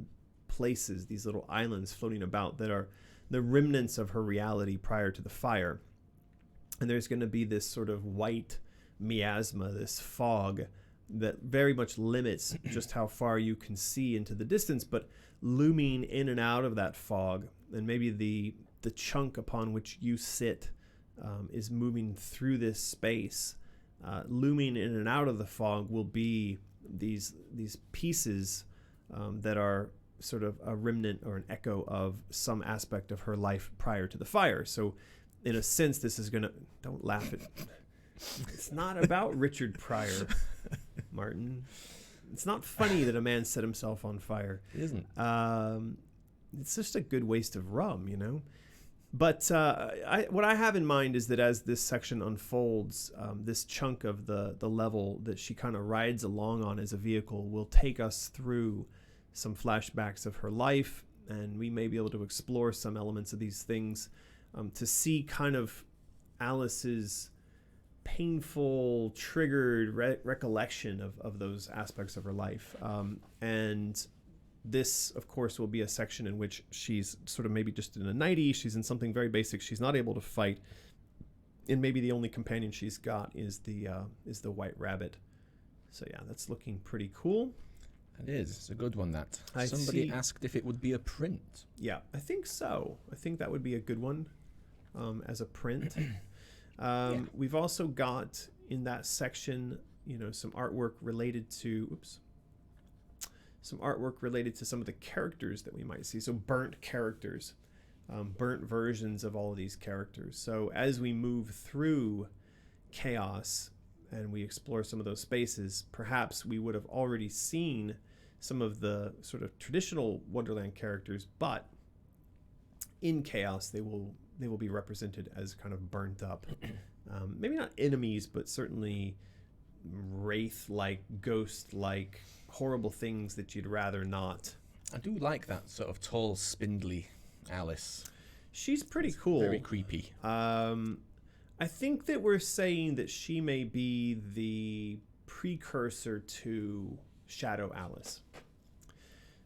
places, these little islands floating about that are the remnants of her reality prior to the fire. And there's going to be this sort of white miasma, this fog that very much limits just how far you can see into the distance, but looming in and out of that fog, and maybe the chunk upon which you sit is moving through this space. Looming in and out of the fog will be these pieces that are sort of a remnant or an echo of some aspect of her life prior to the fire. So in a sense, this is gonna, don't laugh at, it's not about Richard Pryor, Martin. It's not funny that a man set himself on fire. It isn't. It's just a good waste of rum, you know? But what I have in mind is that as this section unfolds, this chunk of the level that she kind of rides along on as a vehicle will take us through some flashbacks of her life, and we may be able to explore some elements of these things to see kind of Alice's painful, triggered recollection of those aspects of her life. And this, of course, will be a section in which she's sort of maybe just in a nightie. She's in something very basic. She's not able to fight, and maybe the only companion she's got is the white rabbit. So yeah, that's looking pretty cool. It is. It's a good one, that. I Somebody see. asked if it would be a print. Yeah, I think so. I think that would be a good one as a print. We've also got in that section, some artwork related to, some of the characters that we might see. So burnt characters, burnt versions of all of these characters. So as we move through Chaos and we explore some of those spaces, perhaps we would have already seen some of the sort of traditional Wonderland characters, but in Chaos they will be represented as kind of burnt up. Maybe not enemies, but certainly wraith-like, ghost-like, horrible things that you'd rather not. I do like that sort of tall, spindly Alice. She's pretty cool. Very creepy. I think that we're saying that she may be the precursor to Shadow Alice.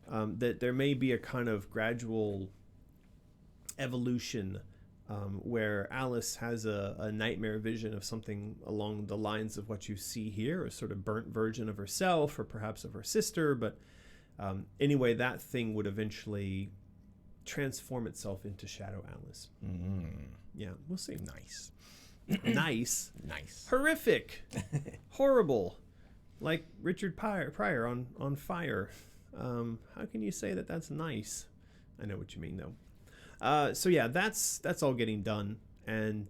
That there may be a kind of gradual evolution where Alice has a nightmare vision of something along the lines of what you see here, a sort of burnt version of herself or perhaps of her sister. But anyway, that thing would eventually transform itself into Shadow Alice. Yeah, we'll see. Nice. Nice. Nice. Horrific. Horrible. Like Richard Pryor on Fire. How can you say that that's nice? I know what you mean, though. So yeah, that's all getting done. And,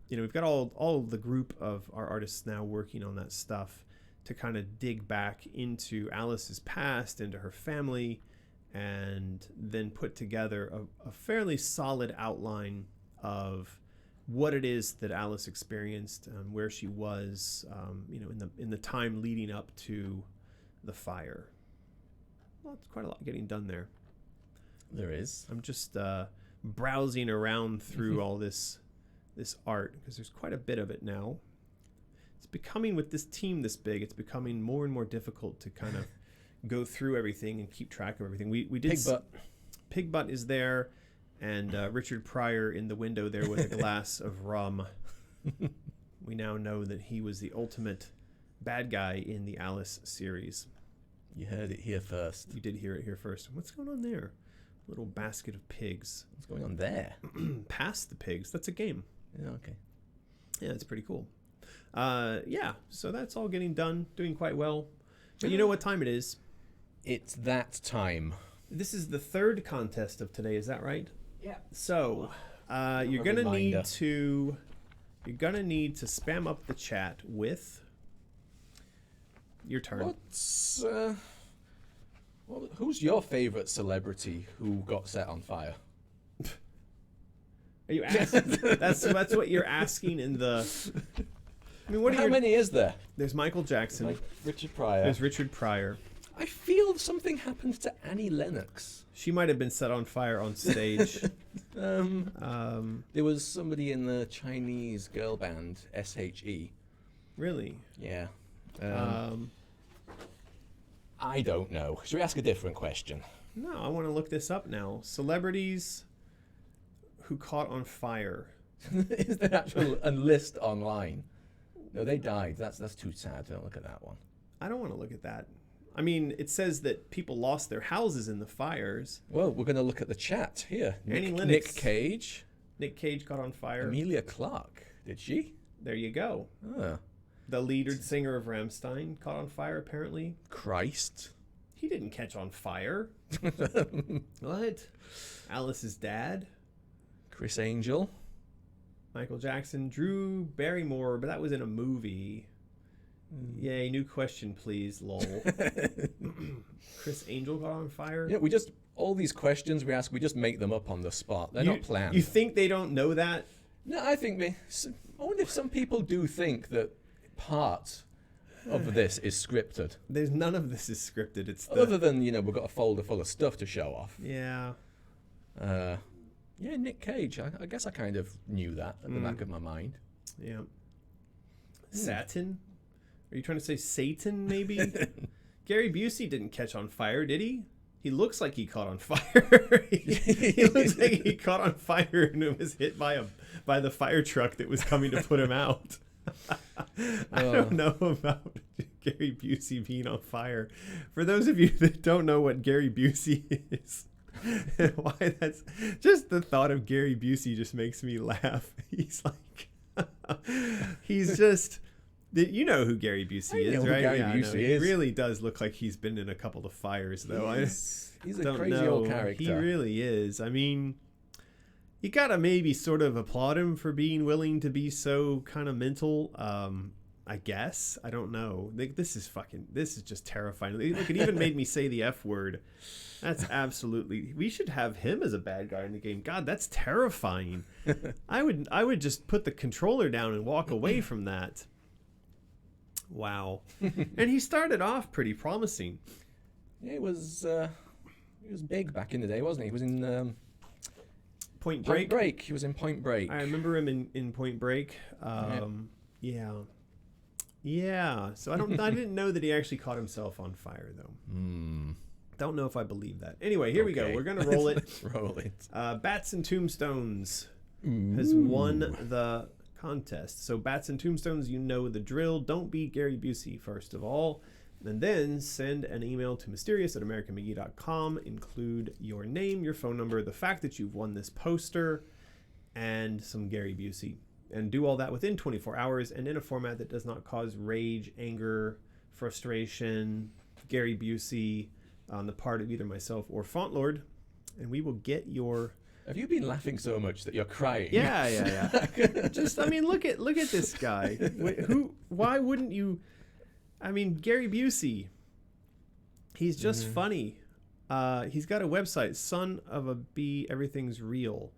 we've got all the group of our artists now working on that stuff to kind of dig back into Alice's past, into her family, and then put together a fairly solid outline of what it is that Alice experienced, where she was, in the time leading up to the fire. Well, it's quite a lot getting done there. There is. I'm just browsing around through all this art because there's quite a bit of it now. It's becoming, with this team this big, it's becoming more and more difficult to kind of go through everything and keep track of everything. We did Pigbutt is there. And Richard Pryor in the window there with a glass of rum. We now know that he was the ultimate bad guy in the Alice series. You heard it here first. You did hear it here first. What's going on there? A little basket of pigs. What's going on there? Past the pigs. That's a game. Yeah, okay. Yeah, it's pretty cool. Yeah, so that's all getting done, doing quite well. But you know what time it is? It's that time. This is the third contest of today, is that right? Yeah. So, you're gonna need to spam up the chat with your turn. Who's your favorite celebrity who got set on fire? Are you asking? that's what you're asking in the. I mean, How many is there? There's Michael Jackson. Richard Pryor. There's Richard Pryor. I feel something happened to Annie Lennox. She might have been set on fire on stage. There was somebody in the Chinese girl band, SHE. Really? Yeah. I don't know. Should we ask a different question? No, I want to look this up now. Celebrities who caught on fire. Is there actual a list online? No, they died. That's too sad. Don't look at that one. I don't want to look at that. I mean, it says that people lost their houses in the fires. Well, we're going to look at the chat here. Nick Cage. Nick Cage caught on fire. Emilia Clarke. Did she? There you go. The lead singer of Rammstein caught on fire, apparently. Christ. He didn't catch on fire. What? Alice's dad. Chris Angel. Michael Jackson. Drew Barrymore, but that was in a movie. Yay, new question, please, lol. Chris Angel got on fire? Yeah, all these questions we ask, we just make them up on the spot. They're not planned. You think they don't know that? No, I wonder if some people do think that part of this is scripted. There's none of this is scripted. It's other than, we've got a folder full of stuff to show off. Yeah. Yeah, Nick Cage. I guess I kind of knew that at the back of my mind. Yeah. Satin? Are you trying to say Satan, maybe? Gary Busey didn't catch on fire, did he? He looks like he caught on fire. he looks like he caught on fire and was hit by the fire truck that was coming to put him out. I don't know about Gary Busey being on fire. For those of you that don't know what Gary Busey is, why that's just the thought of Gary Busey just makes me laugh. He's like, he's just. You know who Gary Busey is, right? Gary Busey is. He really does look like he's been in a couple of fires, though. He's a crazy old character. He really is. I mean, you gotta maybe sort of applaud him for being willing to be so kind of mental. I guess. I don't know. This is just terrifying. Look, it even made me say the F word. That's absolutely. We should have him as a bad guy in the game. God, that's terrifying. I would just put the controller down and walk away from that. Wow. And he started off pretty promising. Yeah, he was big back in the day, wasn't he? He was in Point Point Break. Break. He was in Point Break. I remember him in Point Break. Yeah. Yeah. So I didn't know that he actually caught himself on fire though. Don't know if I believe that. Anyway, here we go. We're gonna roll it. Let's roll it. Bats and Tombstones has won the contest. So Bats and Tombstones, you know the drill. Don't be Gary Busey, first of all. And then send an email to mysterious@americanmcgee.com. Include your name, your phone number, the fact that you've won this poster, and some Gary Busey. And do all that within 24 hours and in a format that does not cause rage, anger, frustration, Gary Busey on the part of either myself or Fontlord. And we will get your... Have you been laughing so much that you're crying? Yeah. Just, I mean, look at this guy. Why wouldn't you... I mean, Gary Busey, he's just funny. He's got a website, Son of a Bee, Everything's Real,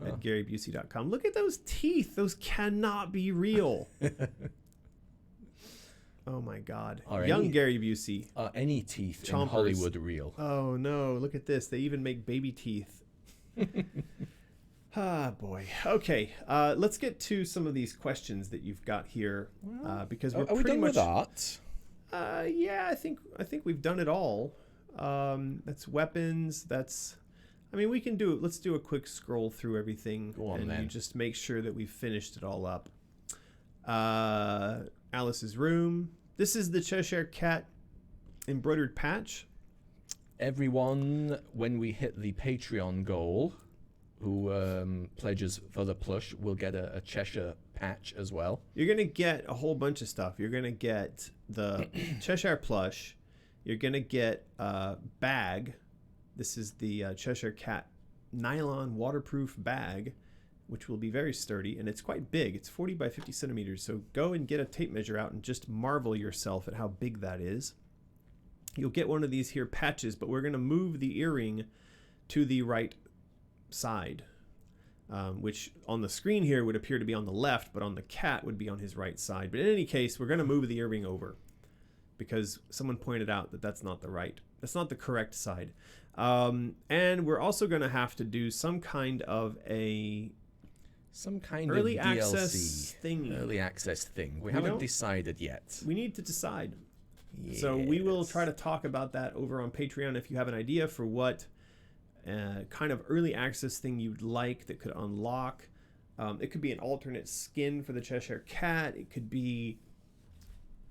at GaryBusey.com. Look at those teeth. Those cannot be real. Oh, my God. Young Gary Busey. Are any teeth Chompers. in Hollywood real? Oh, no. Look at this. They even make baby teeth. Ah, boy. Okay, let's get to some of these questions that you've got here, because we're Are we pretty done much... with that? Yeah, I think we've done it all. That's weapons. That's, I mean, we can do it. Let's do a quick scroll through everything. Go on, and then. you just make sure that we've finished it all up. Alice's room. This is the Cheshire Cat embroidered patch. Everyone, when we hit the Patreon goal, who pledges for the plush, will get a Cheshire patch as well. You're going to get a whole bunch of stuff. You're going to get the Cheshire plush. You're going to get a bag. This is the Cheshire Cat nylon waterproof bag, which will be very sturdy, and it's quite big. It's 40 by 50 centimeters, so go and get a tape measure out and just marvel yourself at how big that is. You'll get one of these here patches, but we're going to move the earring to the right side, which on the screen here would appear to be on the left, but on the cat would be on his right side. But in any case, we're going to move the earring over because someone pointed out that that's not the correct side. And we're also going to have to do some kind of early access thingy. Early access thing. We haven't decided yet. We need to decide. Yes. So we will try to talk about that over on Patreon. If you have an idea for what kind of early access thing you'd like that could unlock, it could be an alternate skin for the Cheshire Cat. It could be,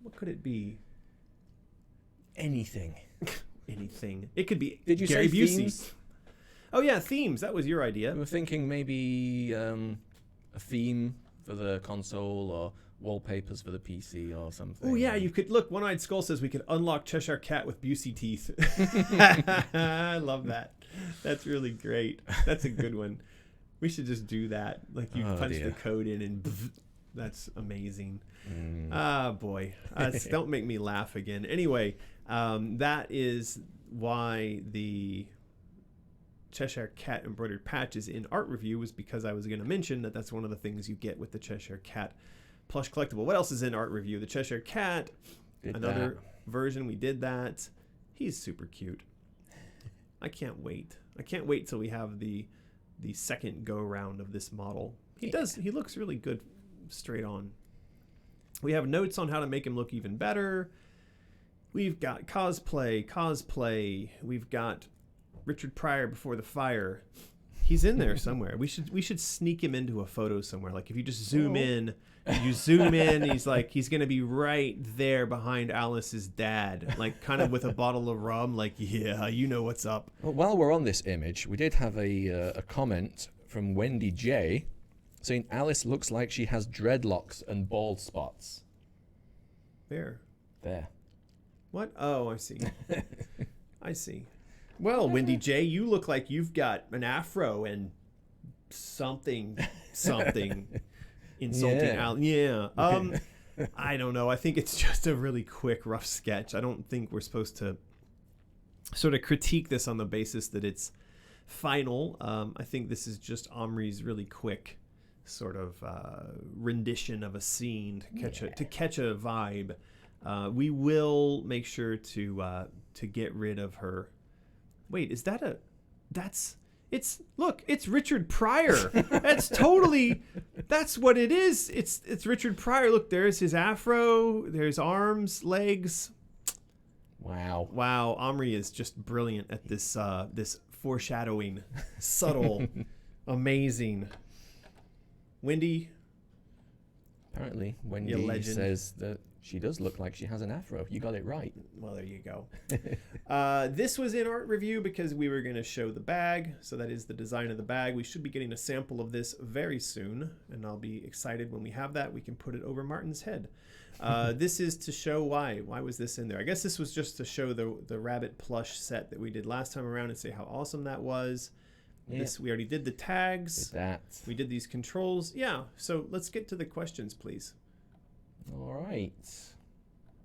what could it be? Anything. Anything. It could be. Did you Gary say Busey. themes? Oh yeah, themes. That was your idea. We were thinking maybe a theme for the console or wallpapers for the PC or something. Oh yeah, you could look. One-Eyed Skull says we could unlock Cheshire Cat with Busey teeth. I love that. That's really great. That's a good one. We should just do that. Like you punch the code in and that's amazing. Ah boy, don't make me laugh again. Anyway, that is why the Cheshire Cat embroidered patch is in art review, was because I was going to mention that that's one of the things you get with the Cheshire Cat plush collectible. What else is in art review? The Cheshire Cat, another version. We did that. He's super cute. I can't wait. I can't wait till we have the second go round of this model. He looks really good straight on. We have notes on how to make him look even better. We've got cosplay. We've got Richard Pryor before the fire. He's in there somewhere. We should sneak him into a photo somewhere. Like if you just zoom in, he's going to be right there behind Alice's dad, like kind of with a bottle of rum. Like, yeah, you know what's up. Well, while we're on this image, we did have a comment from Wendy J saying Alice looks like she has dreadlocks and bald spots. There. What? Oh, I see. I see. Well, Wendy J, you look like you've got an afro and something insulting Al. Yeah. I don't know. I think it's just a really quick, rough sketch. I don't think we're supposed to sort of critique this on the basis that it's final. I think this is just Omri's really quick sort of rendition of a scene to catch a vibe. We will make sure to get rid of her. Wait, is that Look, it's Richard Pryor. That's what it is. It's Richard Pryor. Look, there's his afro, there's arms, legs. Wow, Omri is just brilliant at this foreshadowing. Subtle, amazing. Wendy. Apparently, Wendy says that she does look like she has an afro. You got it right. Well, there you go. This was in art review because we were going to show the bag. So that is the design of the bag. We should be getting a sample of this very soon. And I'll be excited when we have that. We can put it over Martin's head. This is to show why. Why was this in there? I guess this was just to show the rabbit plush set that we did last time around and say how awesome that was. Yeah. We already did the tags. We did these controls. Yeah. So let's get to the questions, please. All right.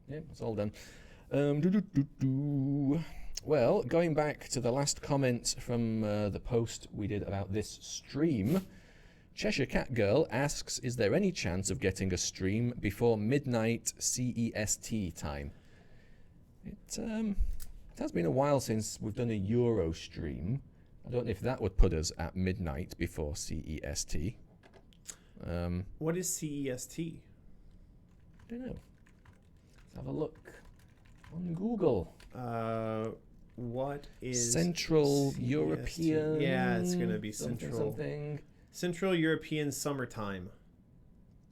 Yeah, it's all done. Well, going back to the last comment from the post we did about this stream, Cheshire Cat Girl asks, is there any chance of getting a stream before midnight CEST time? It has been a while since we've done a Euro stream. I don't know if that would put us at midnight before CEST. What is CEST? I don't know. Let's have a look on Google. What is Central CEST? European? Yeah, it's going to be something. Central European summertime.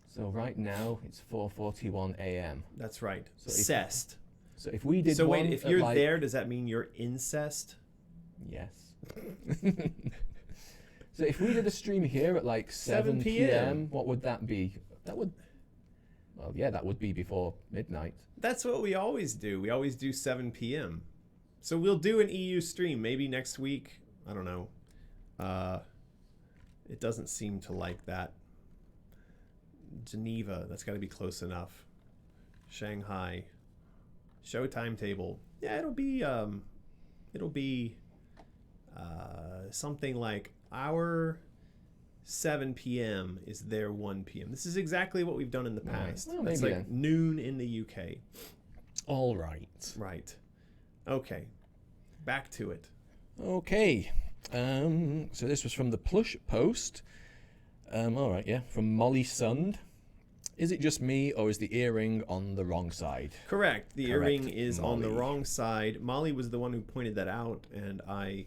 So right now it's 4:41 a.m. That's right. So CEST. So if we did So wait, if you're there, does that mean you're incest? Yes. So if we did a stream here at like 7 p.m., what would that be? That would be before midnight. That's what we always do. We always do 7 p.m. So we'll do an EU stream maybe next week. I don't know. It doesn't seem to like that. Geneva, that's got to be close enough. Shanghai. Show timetable. Yeah, it'll be something like our 7 p.m. is their 1 p.m. This is exactly what we've done in the past. Well, it's like noon in the UK. All right. Right. Okay. Back to it. Okay. So this was from the Plush post. All right, yeah. From Molly Sund. Is it just me, or is the earring on the wrong side? Correct. The earring is on the wrong side. Molly was the one who pointed that out, and I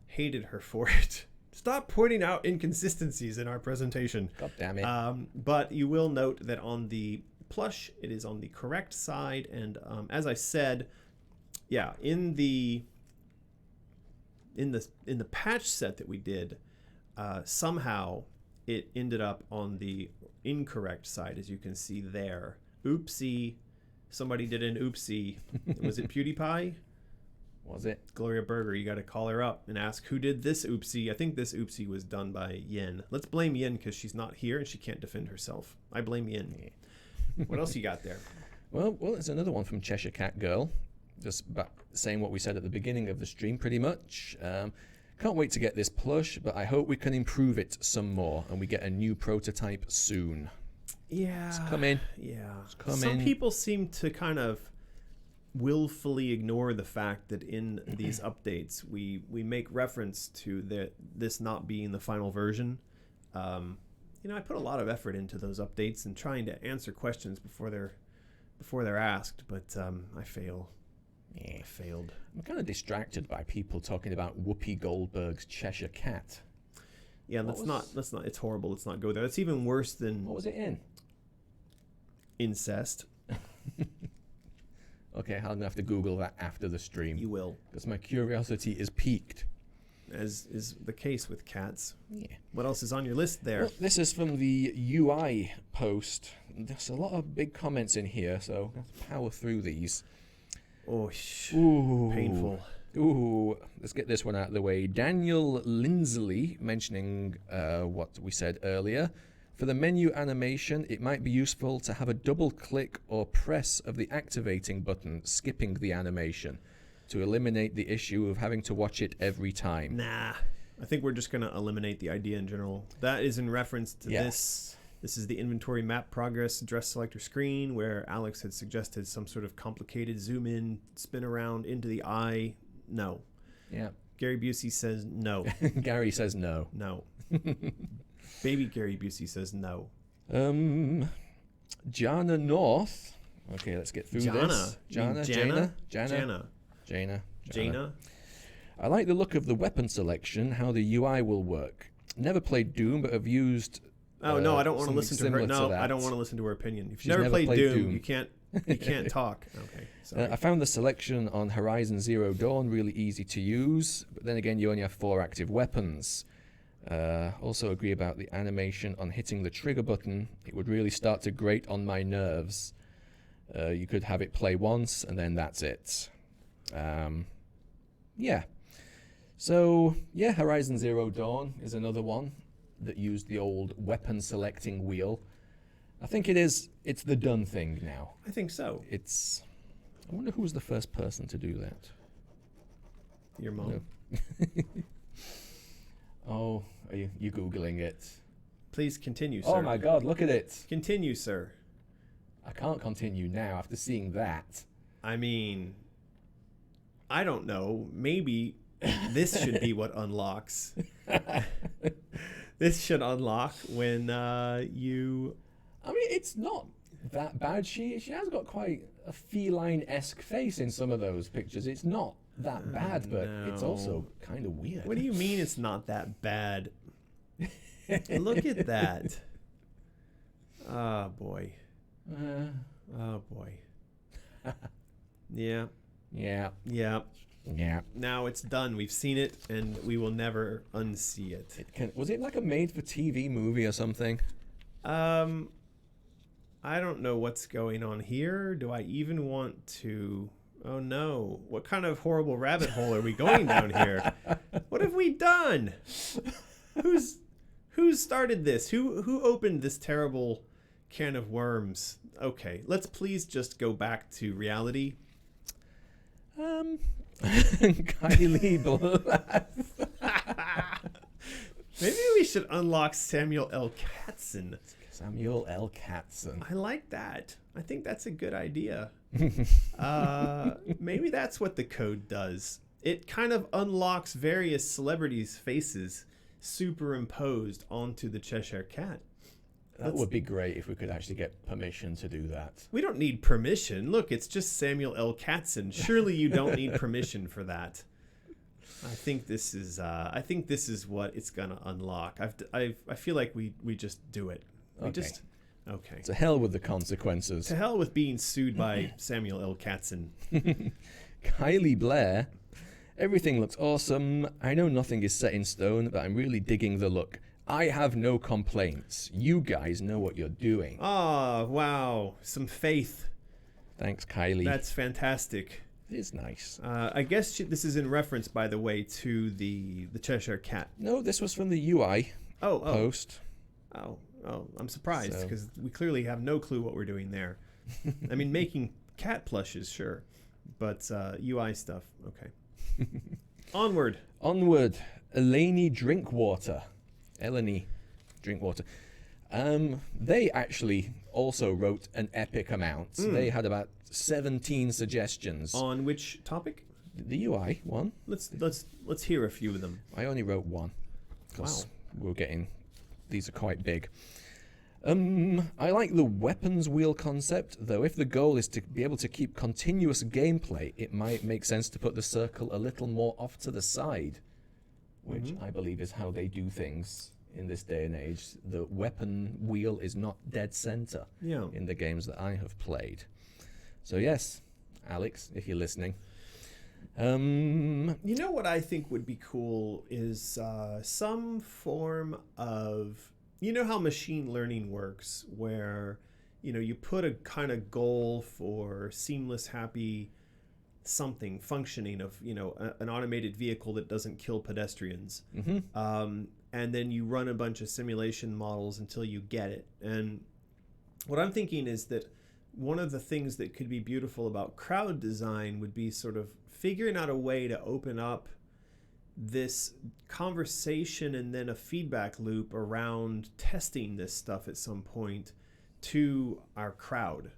hated her for it. Stop pointing out inconsistencies in our presentation. God damn it. But you will note that on the Plush, it is on the correct side. And as I said, yeah, in the patch set that we did, somehow it ended up on the incorrect side, as you can see there. Oopsie. Somebody did an oopsie. Was it PewDiePie? Was it? Gloria Berger, you got to call her up and ask who did this oopsie. I think this oopsie was done by Yin. Let's blame Yin because she's not here and she can't defend herself. I blame Yin. Yeah. What else you got there? Well, there's another one from Cheshire Cat Girl. Just saying what we said at the beginning of the stream, pretty much. Can't wait to get this plush, but I hope we can improve it some more and we get a new prototype soon. Yeah. It's coming. Yeah. It's coming. Some people seem to kind of willfully ignore the fact that in these updates we make reference to this not being the final version. I put a lot of effort into those updates and trying to answer questions before they're asked, but I fail. Yeah. I failed. I'm kind of distracted by people talking about Whoopi Goldberg's Cheshire Cat. Yeah, let's not. It's horrible. Let's not go there. That's even worse than. What was it in? Incest. Okay, I'm gonna have to Google that after the stream. You will, because my curiosity is piqued. As is the case with cats. Yeah. What else is on your list there? Well, this is from the UI post. There's a lot of big comments in here, so I have to power through these. Oh, painful. Ooh, let's get this one out of the way. Daniel Lindsley mentioning what we said earlier. For the menu animation, it might be useful to have a double click or press of the activating button, skipping the animation, to eliminate the issue of having to watch it every time. Nah, I think we're just going to eliminate the idea in general. That is in reference to this. This is the inventory map progress dress selector screen where Alex had suggested some sort of complicated zoom in, spin around into the eye. No. Yeah. Gary Busey says no. Gary says no. No. Baby Gary Busey says no. Jana North. Okay, let's get through this. Jana. I like the look of the weapon selection, how the UI will work. Never played Doom, but have used. Oh no, I don't want to listen to her. No, to I don't want to listen to her opinion. If She's you've never played Doom, Doom. you can't talk. Okay. Sorry. I found the selection on Horizon Zero Dawn really easy to use, but then again, you only have 4 active weapons. Also agree about the animation on hitting the trigger button. It would really start to grate on my nerves. You could have it play once, and then that's it. Yeah. So, yeah, Horizon Zero Dawn is another one that used the old weapon selecting wheel. I think it's the done thing now. I think so. I wonder who was the first person to do that. Your mom. No. Oh, are you Googling it? Please continue, sir. Oh my God, look at it. Continue, sir. I can't continue now after seeing that. I mean, I don't know. Maybe this should be what unlocks. This should unlock when you... I mean, it's not that bad. She has got quite a feline-esque face in some of those pictures. It's not that bad, but it's also kind of weird. What do you mean it's not that bad? Look at that. Oh, boy. Oh, boy. Yeah. Yeah. Yeah. Yeah. Now it's done. We've seen it, and we will never unsee it. Was it like a made-for-TV movie or something? I don't know what's going on here. Do I even want to... Oh, no. What kind of horrible rabbit hole are we going down here? What have we done? Who started this? Who opened this terrible can of worms? Okay, let's please just go back to reality. Kylie Blass. Maybe we should unlock Samuel L. Katzen. Samuel L. Katzen. I like that. I think that's a good idea. Maybe that's what the code does. It kind of unlocks various celebrities' faces superimposed onto the Cheshire Cat. That would be great if we could actually get permission to do that. We don't need permission. Look, it's just Samuel L. Katzen. Surely you don't need permission for that. I think this is what it's gonna unlock. I feel like we just do it. Okay. To hell with the consequences. To hell with being sued by Samuel L. Katzen. Kylie Blair. Everything looks awesome. I know nothing is set in stone, but I'm really digging the look. I have no complaints. You guys know what you're doing. Oh, wow. Some faith. Thanks, Kylie. That's fantastic. It is nice. I guess this is in reference, by the way, to the Cheshire Cat. No, this was from the UI post. Oh, I'm surprised because we clearly have no clue what we're doing there. I mean, making cat plushes, sure, but UI stuff, okay. Onward. Eleni Drinkwater. They actually also wrote an epic amount. They had about 17 suggestions. On which topic? The UI one. Let's hear a few of them. I only wrote one because these are quite big. I like the weapons wheel concept, though if the goal is to be able to keep continuous gameplay, it might make sense to put the circle a little more off to the side, which I believe is how they do things in this day and age. The weapon wheel is not dead center in the games that I have played. So yes, Alex, if you're listening. You know what I think would be cool is some form of... You know how machine learning works, where, you put a kind of goal for seamless, happy something functioning of, an automated vehicle that doesn't kill pedestrians. And then you run a bunch of simulation models until you get it. And what I'm thinking is that one of the things that could be beautiful about crowd design would be sort of figuring out a way to open up this conversation and then a feedback loop around testing this stuff at some point to our crowd.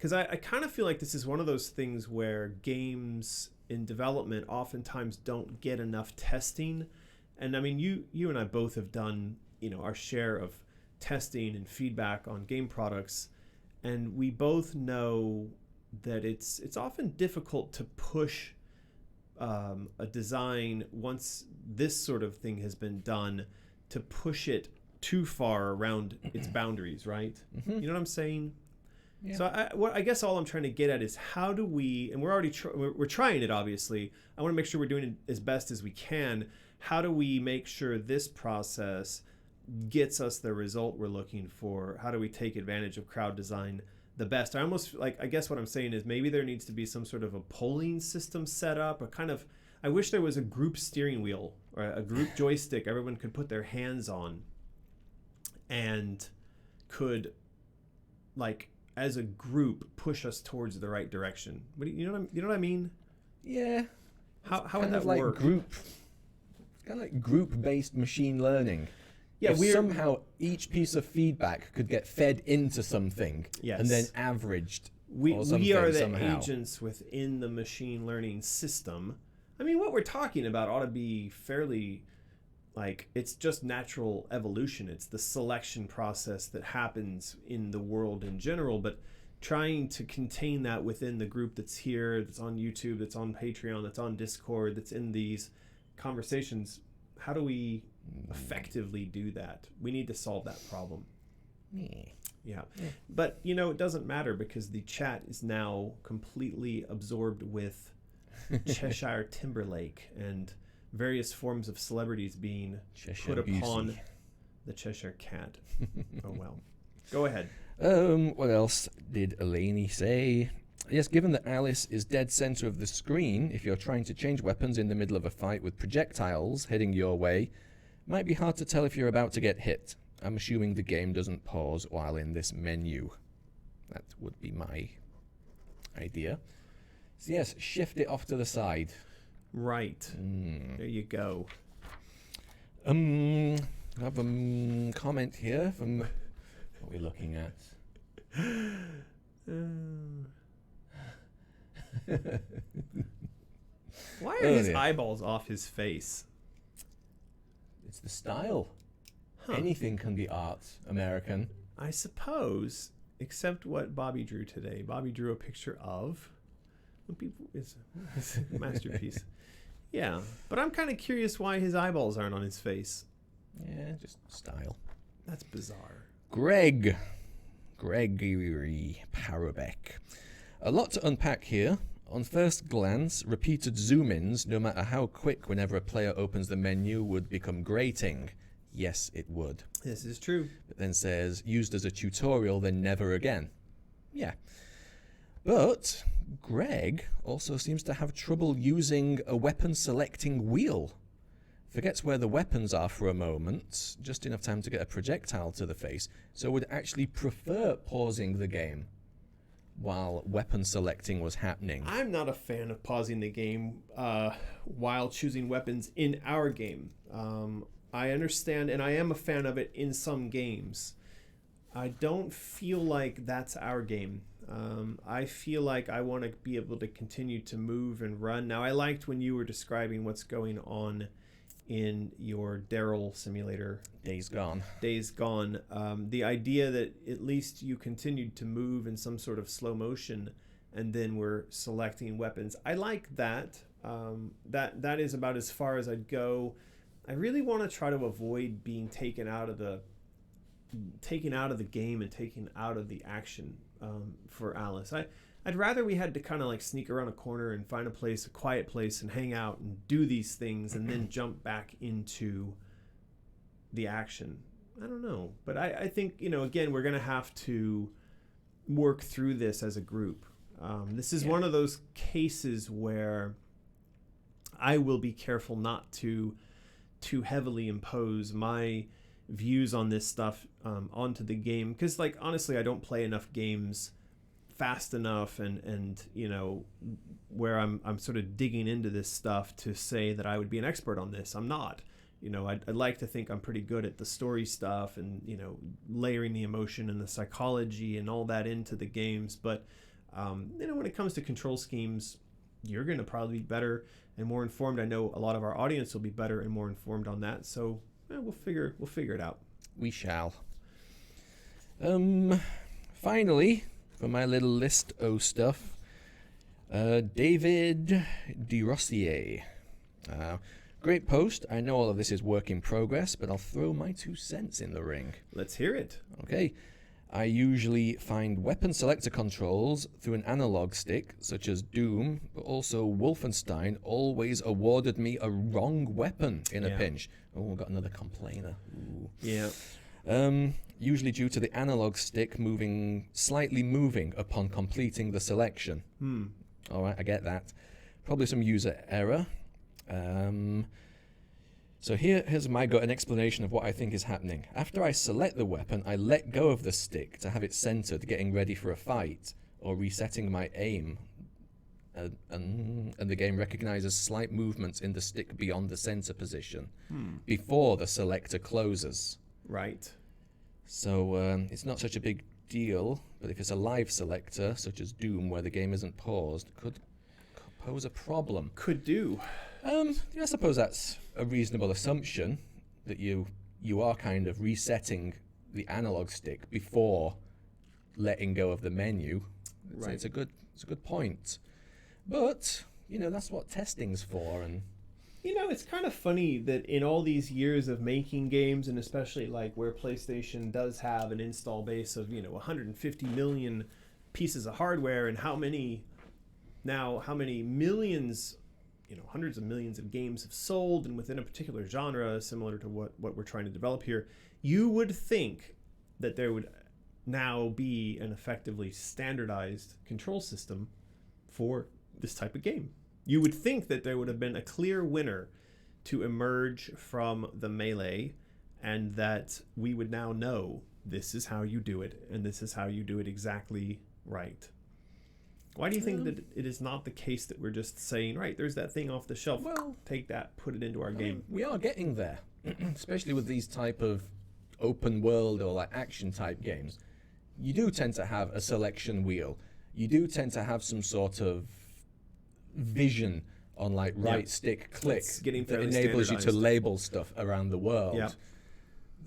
because I kind of feel like this is one of those things where games in development oftentimes don't get enough testing. And I mean, you and I both have done, our share of testing and feedback on game products, and we both know that it's often difficult to push a design once this sort of thing has been done, to push it too far around its boundaries, right? Mm-hmm. You know what I'm saying? Yeah. So I guess all I'm trying to get at is how do we, and we're already we're trying it, obviously. I want to make sure we're doing it as best as we can. How do we make sure this process gets us the result we're looking for? How do we take advantage of crowd design the best? I guess what I'm saying is maybe there needs to be some sort of a polling system set up, I wish there was a group steering wheel or a group joystick everyone could put their hands on and could, like, as a group, push us towards the right direction. You know what I mean? Yeah. How would that work? It's kind of like group-based machine learning. Yeah, if somehow each piece of feedback could get fed into something, yes, and then averaged. We are the somehow. agents within the machine learning system. I mean, what we're talking about ought to be fairly, like, it's just natural evolution. It's the selection process that happens in the world in general, but trying to contain that within the group that's here, that's on YouTube, that's on Patreon, that's on Discord, that's in these conversations. How do we effectively do that? We need to solve that problem. Yeah. But, it doesn't matter because the chat is now completely absorbed with Cheshire Timberlake and various forms of celebrities being put upon the Cheshire Cat. Oh, well. Go ahead. What else did Elaney say? Yes, given that Alice is dead center of the screen, if you're trying to change weapons in the middle of a fight with projectiles heading your way, might be hard to tell if you're about to get hit. I'm assuming the game doesn't pause while in this menu. That would be my idea. So yes, shift it off to the side. Right. There you go. I have a comment here from what we're looking at. Why are his eyeballs off his face? It's the style. Anything can be art, American. I suppose, except what Bobby drew today. Bobby drew a picture of it's a masterpiece. Yeah, but I'm kind of curious why his eyeballs aren't on his face. Yeah, just style. That's bizarre. Gregory Parabek. A lot to unpack here. On first glance, repeated zoom-ins, no matter how quick whenever a player opens the menu, would become grating. Yes, it would. This is true. But then says, used as a tutorial, then never again. Yeah. But Greg also seems to have trouble using a weapon selecting wheel. Forgets where the weapons are for a moment, just enough time to get a projectile to the face, so would actually prefer pausing the game while weapon selecting was happening. I'm not a fan of pausing the game while choosing weapons in our game. I understand, and I am a fan of it in some games. I don't feel like that's our game. I feel like I want to be able to continue to move and run. Now, I liked when you were describing what's going on in your Daryl simulator. Days Gone. The idea that at least you continued to move in some sort of slow motion and then we're selecting weapons. I like that. That is about as far as I'd go. I really want to try to avoid being taken out of the game and taken out of the action for Alice. I'd rather we had to kind of like sneak around a corner and find a quiet place, and hang out and do these things and then jump back into the action. I don't know. But I think, again, we're going to have to work through this as a group. This is one of those cases where I will be careful not to too heavily impose my views on this stuff onto the game, because, like, honestly, I don't play enough games fast enough and where I'm sort of digging into this stuff to say that I would be an expert on this. I'm not. I'd like to think I'm pretty good at the story stuff and layering the emotion and the psychology and all that into the games, but When it comes to control schemes, you're going to probably be better and more informed. I know a lot of our audience will be better and more informed on that. So we'll figure it out. We shall. Finally, for my little list of stuff, David DeRossier. Great post. I know all of this is work in progress, but I'll throw my 2 cents in the ring. Let's hear it. Okay. I usually find weapon selector controls through an analog stick, such as Doom, but also Wolfenstein always awarded me a wrong weapon in a pinch. Oh, got another complainer. Ooh. Yeah. Usually due to the analog stick slightly moving upon completing the selection. All right, I get that. Probably some user error. So here's my gut, an explanation of what I think is happening. After I select the weapon, I let go of the stick to have it centered, getting ready for a fight, or resetting my aim. And the game recognizes slight movements in the stick beyond the center position before the selector closes. Right. So it's not such a big deal, but if it's a live selector, such as Doom, where the game isn't paused, could pose a problem. Could do. I suppose that's a reasonable assumption, that you are kind of resetting the analog stick before letting go of the menu. Right. It's a good point. But that's what testing's for. And it's kind of funny that in all these years of making games, and especially like where PlayStation does have an install base of 150 million pieces of hardware, and how many millions, hundreds of millions of games have sold, and within a particular genre similar to what we're trying to develop here, you would think that there would now be an effectively standardized control system for this type of game. You would think that there would have been a clear winner to emerge from the melee, and that we would now know this is how you do it, and this is how you do it exactly right. Why do you think that it is not the case that we're just saying, right, there's that thing off the shelf, take that, put it into our game? We are getting there, especially with these type of open world or like action type games. You do tend to have a selection wheel. You do tend to have some sort of vision on like right stick click that enables you to label stuff around the world. Yeah.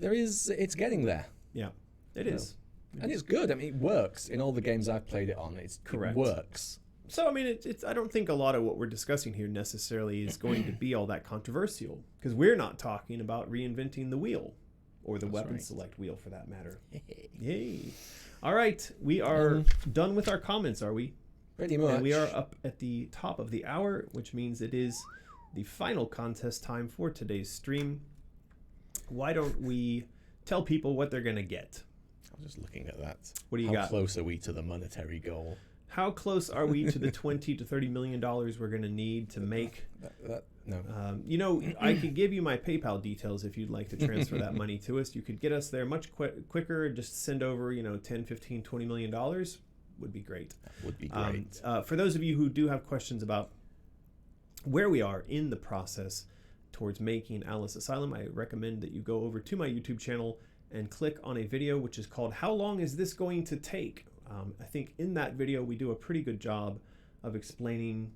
It's getting there. Yeah, it is. And it's good. I mean, it works in all the games I've played it on. It works. So, I mean, I don't think a lot of what we're discussing here necessarily is going to be all that controversial, because we're not talking about reinventing the wheel, or the weapon select wheel for that matter. Yay. All right, we are done with our comments, are we? Pretty much. And we are up at the top of the hour, which means it is the final contest time for today's stream. Why don't we tell people what they're going to get? I was just looking at that. What do you got? How close are we to the monetary goal? How close are we to the $20 to $30 million we're going to need to make? No. I could give you my PayPal details if you'd like to transfer that money to us. You could get us there much quicker. Just send over, 10, 15, $20 million. Would be great. That would be great. For those of you who do have questions about where we are in the process towards making Alice Asylum, I recommend that you go over to my YouTube channel and click on a video which is called How Long Is This Going to Take? I think in that video we do a pretty good job of explaining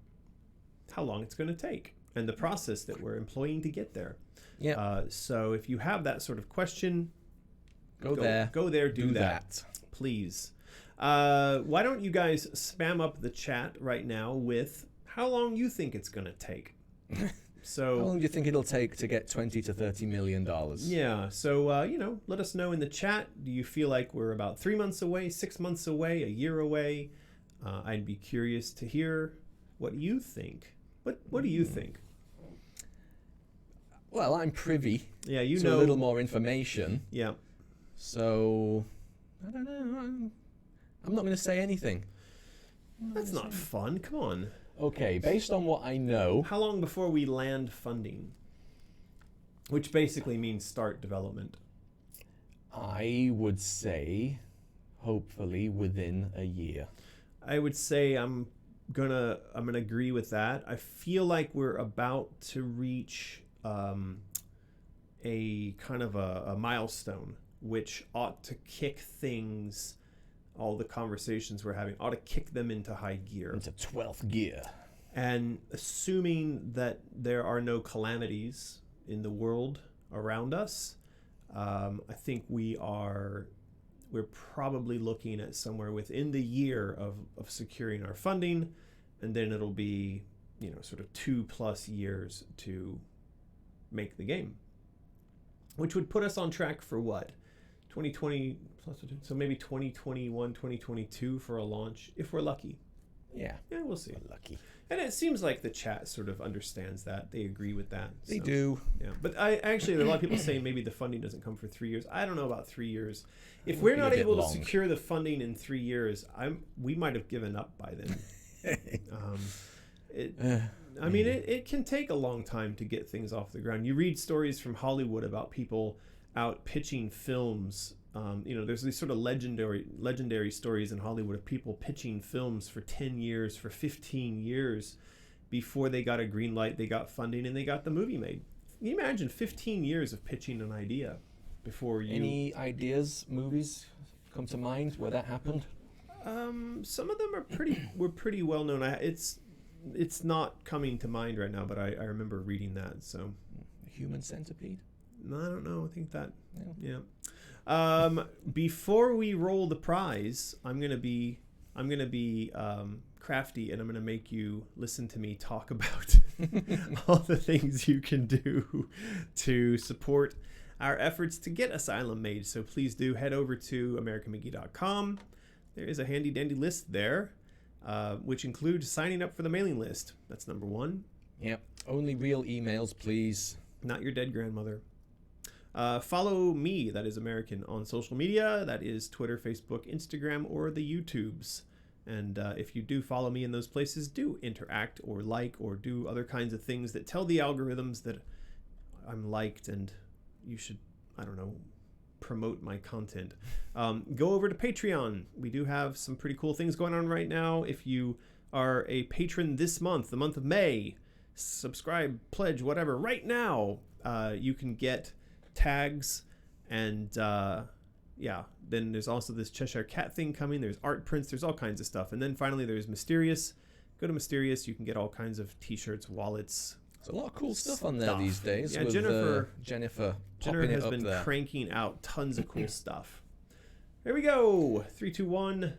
how long it's going to take and the process that we're employing to get there. Yeah. So if you have that sort of question, go there, do that, please. Why don't you guys spam up the chat right now with how long you think it's going to take? So how long do you think it'll take to get $20 to $30 million? Yeah. So, let us know in the chat. Do you feel like we're about 3 months away, 6 months away, a year away? I'd be curious to hear what you think. What do you think? Well, I'm privy to a little more information. Yeah. So, I don't know. I'm not going to say anything. That's not fun. Come on. Okay, based on what I know... How long before we land funding? Which basically means start development. I would say, hopefully, within a year. I would say I'm gonna agree with that. I feel like we're about to reach a kind of a milestone, which ought to kick things all the conversations we're having ought to kick them into high gear. Into 12th gear. And assuming that there are no calamities in the world around us, I think we're probably looking at somewhere within the year of securing our funding, and then it'll be, sort of 2+ years to make the game, which would put us on track for what? 2020 plus, so maybe 2021, 2022 for a launch, if we're lucky. Yeah, we'll see. We're lucky. And it seems like the chat sort of understands that. They agree with that. They do. Yeah. But there are a lot of people saying maybe the funding doesn't come for 3 years. I don't know about 3 years. If we're not able to secure the funding in 3 years, we might have given up by then. It can take a long time to get things off the ground. You read stories from Hollywood about people out pitching films. There's these sort of legendary stories in Hollywood of people pitching films for 10 years, for 15 years before they got a green light, they got funding, and they got the movie made. Can you imagine 15 years of pitching an idea before you... Any ideas, movies come to mind where that happened? Some of them were pretty well known. It's not coming to mind right now, but I remember reading that. So, Human Centipede? No, I don't know. I think that, yeah. Before we roll the prize, I'm gonna be crafty, and I'm gonna make you listen to me talk about all the things you can do to support our efforts to get Asylum made. So please do head over to AmericanMcGee.com. There is a handy dandy list there, which includes signing up for the mailing list. That's number one. Yep. Only real emails, please. Not your dead grandmother. Follow me, that is American, on social media. That is Twitter, Facebook, Instagram, or the YouTubes. And if you do follow me in those places, do interact or like or do other kinds of things that tell the algorithms that I'm liked and you should, promote my content. Go over to Patreon. We do have some pretty cool things going on right now. If you are a patron this month, the month of May, subscribe, pledge, whatever, right now, you can get tags, and then there's also this Cheshire Cat thing coming. There's art prints, there's all kinds of stuff. And then finally there's Mysterious. Go to Mysterious, you can get all kinds of t-shirts, wallets. There's a lot of cool stuff on there these days. Yeah, with, Jennifer popping has it up been there. cranking out tons of cool stuff. Here we go. 3, 2, 1.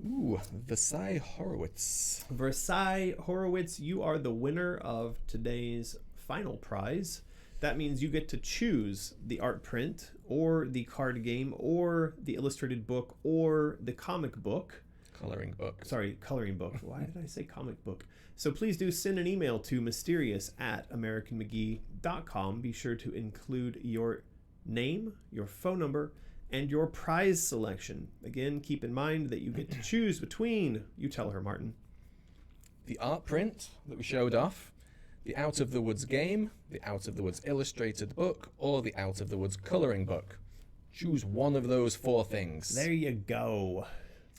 Ooh, Versailles Horowitz. Versailles Horowitz, you are the winner of today's final prize. That means you get to choose the art print or the card game or the illustrated book or the comic book. Coloring book. Sorry, coloring book. Why did I say comic book? So please do send an email to mysterious@americanmcgee.com. Be sure to include your name, your phone number, and your prize selection. Again, keep in mind that you get to choose between, you tell her, Martin, the art print that we showed off, the Out of the Woods game, the Out of the Woods illustrated book, or the Out of the Woods coloring book. Choose one of those 4 things. There you go.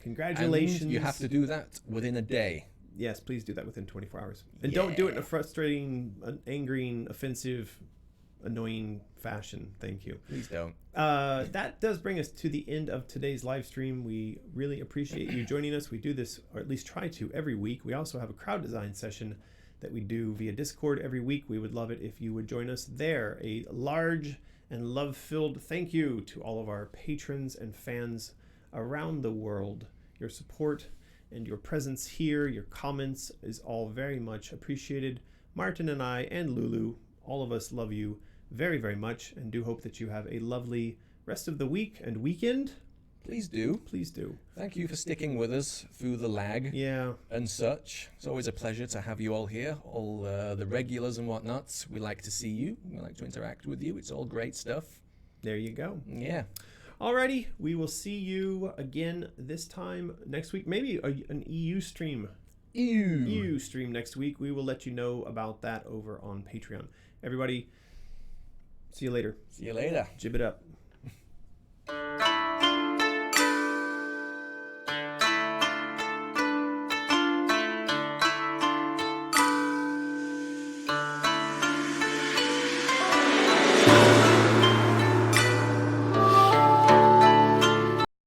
Congratulations. And you have to do that within a day. Yes, please do that within 24 hours. And don't do it in a frustrating, angering, offensive, annoying fashion. Thank you. Please don't. That does bring us to the end of today's live stream. We really appreciate you joining us. We do this, or at least try to, every week. We also have a crowd design session that we do via Discord every week. We would love it if you would join us there. A large and love-filled thank you to all of our patrons and fans around the world. Your support and your presence here, your comments is all very much appreciated. Martin and I and Lulu, all of us love you very, very much and do hope that you have a lovely rest of the week and weekend. Please do. Please do. Thank you for sticking with us through the lag and such. It's always a pleasure to have you all here, all the regulars and whatnots. We like to see you. We like to interact with you. It's all great stuff. There you go. Yeah. Alrighty, we will see you again this time next week. Maybe an EU stream. EU stream next week. We will let you know about that over on Patreon. Everybody, see you later. See you later. Jib it up.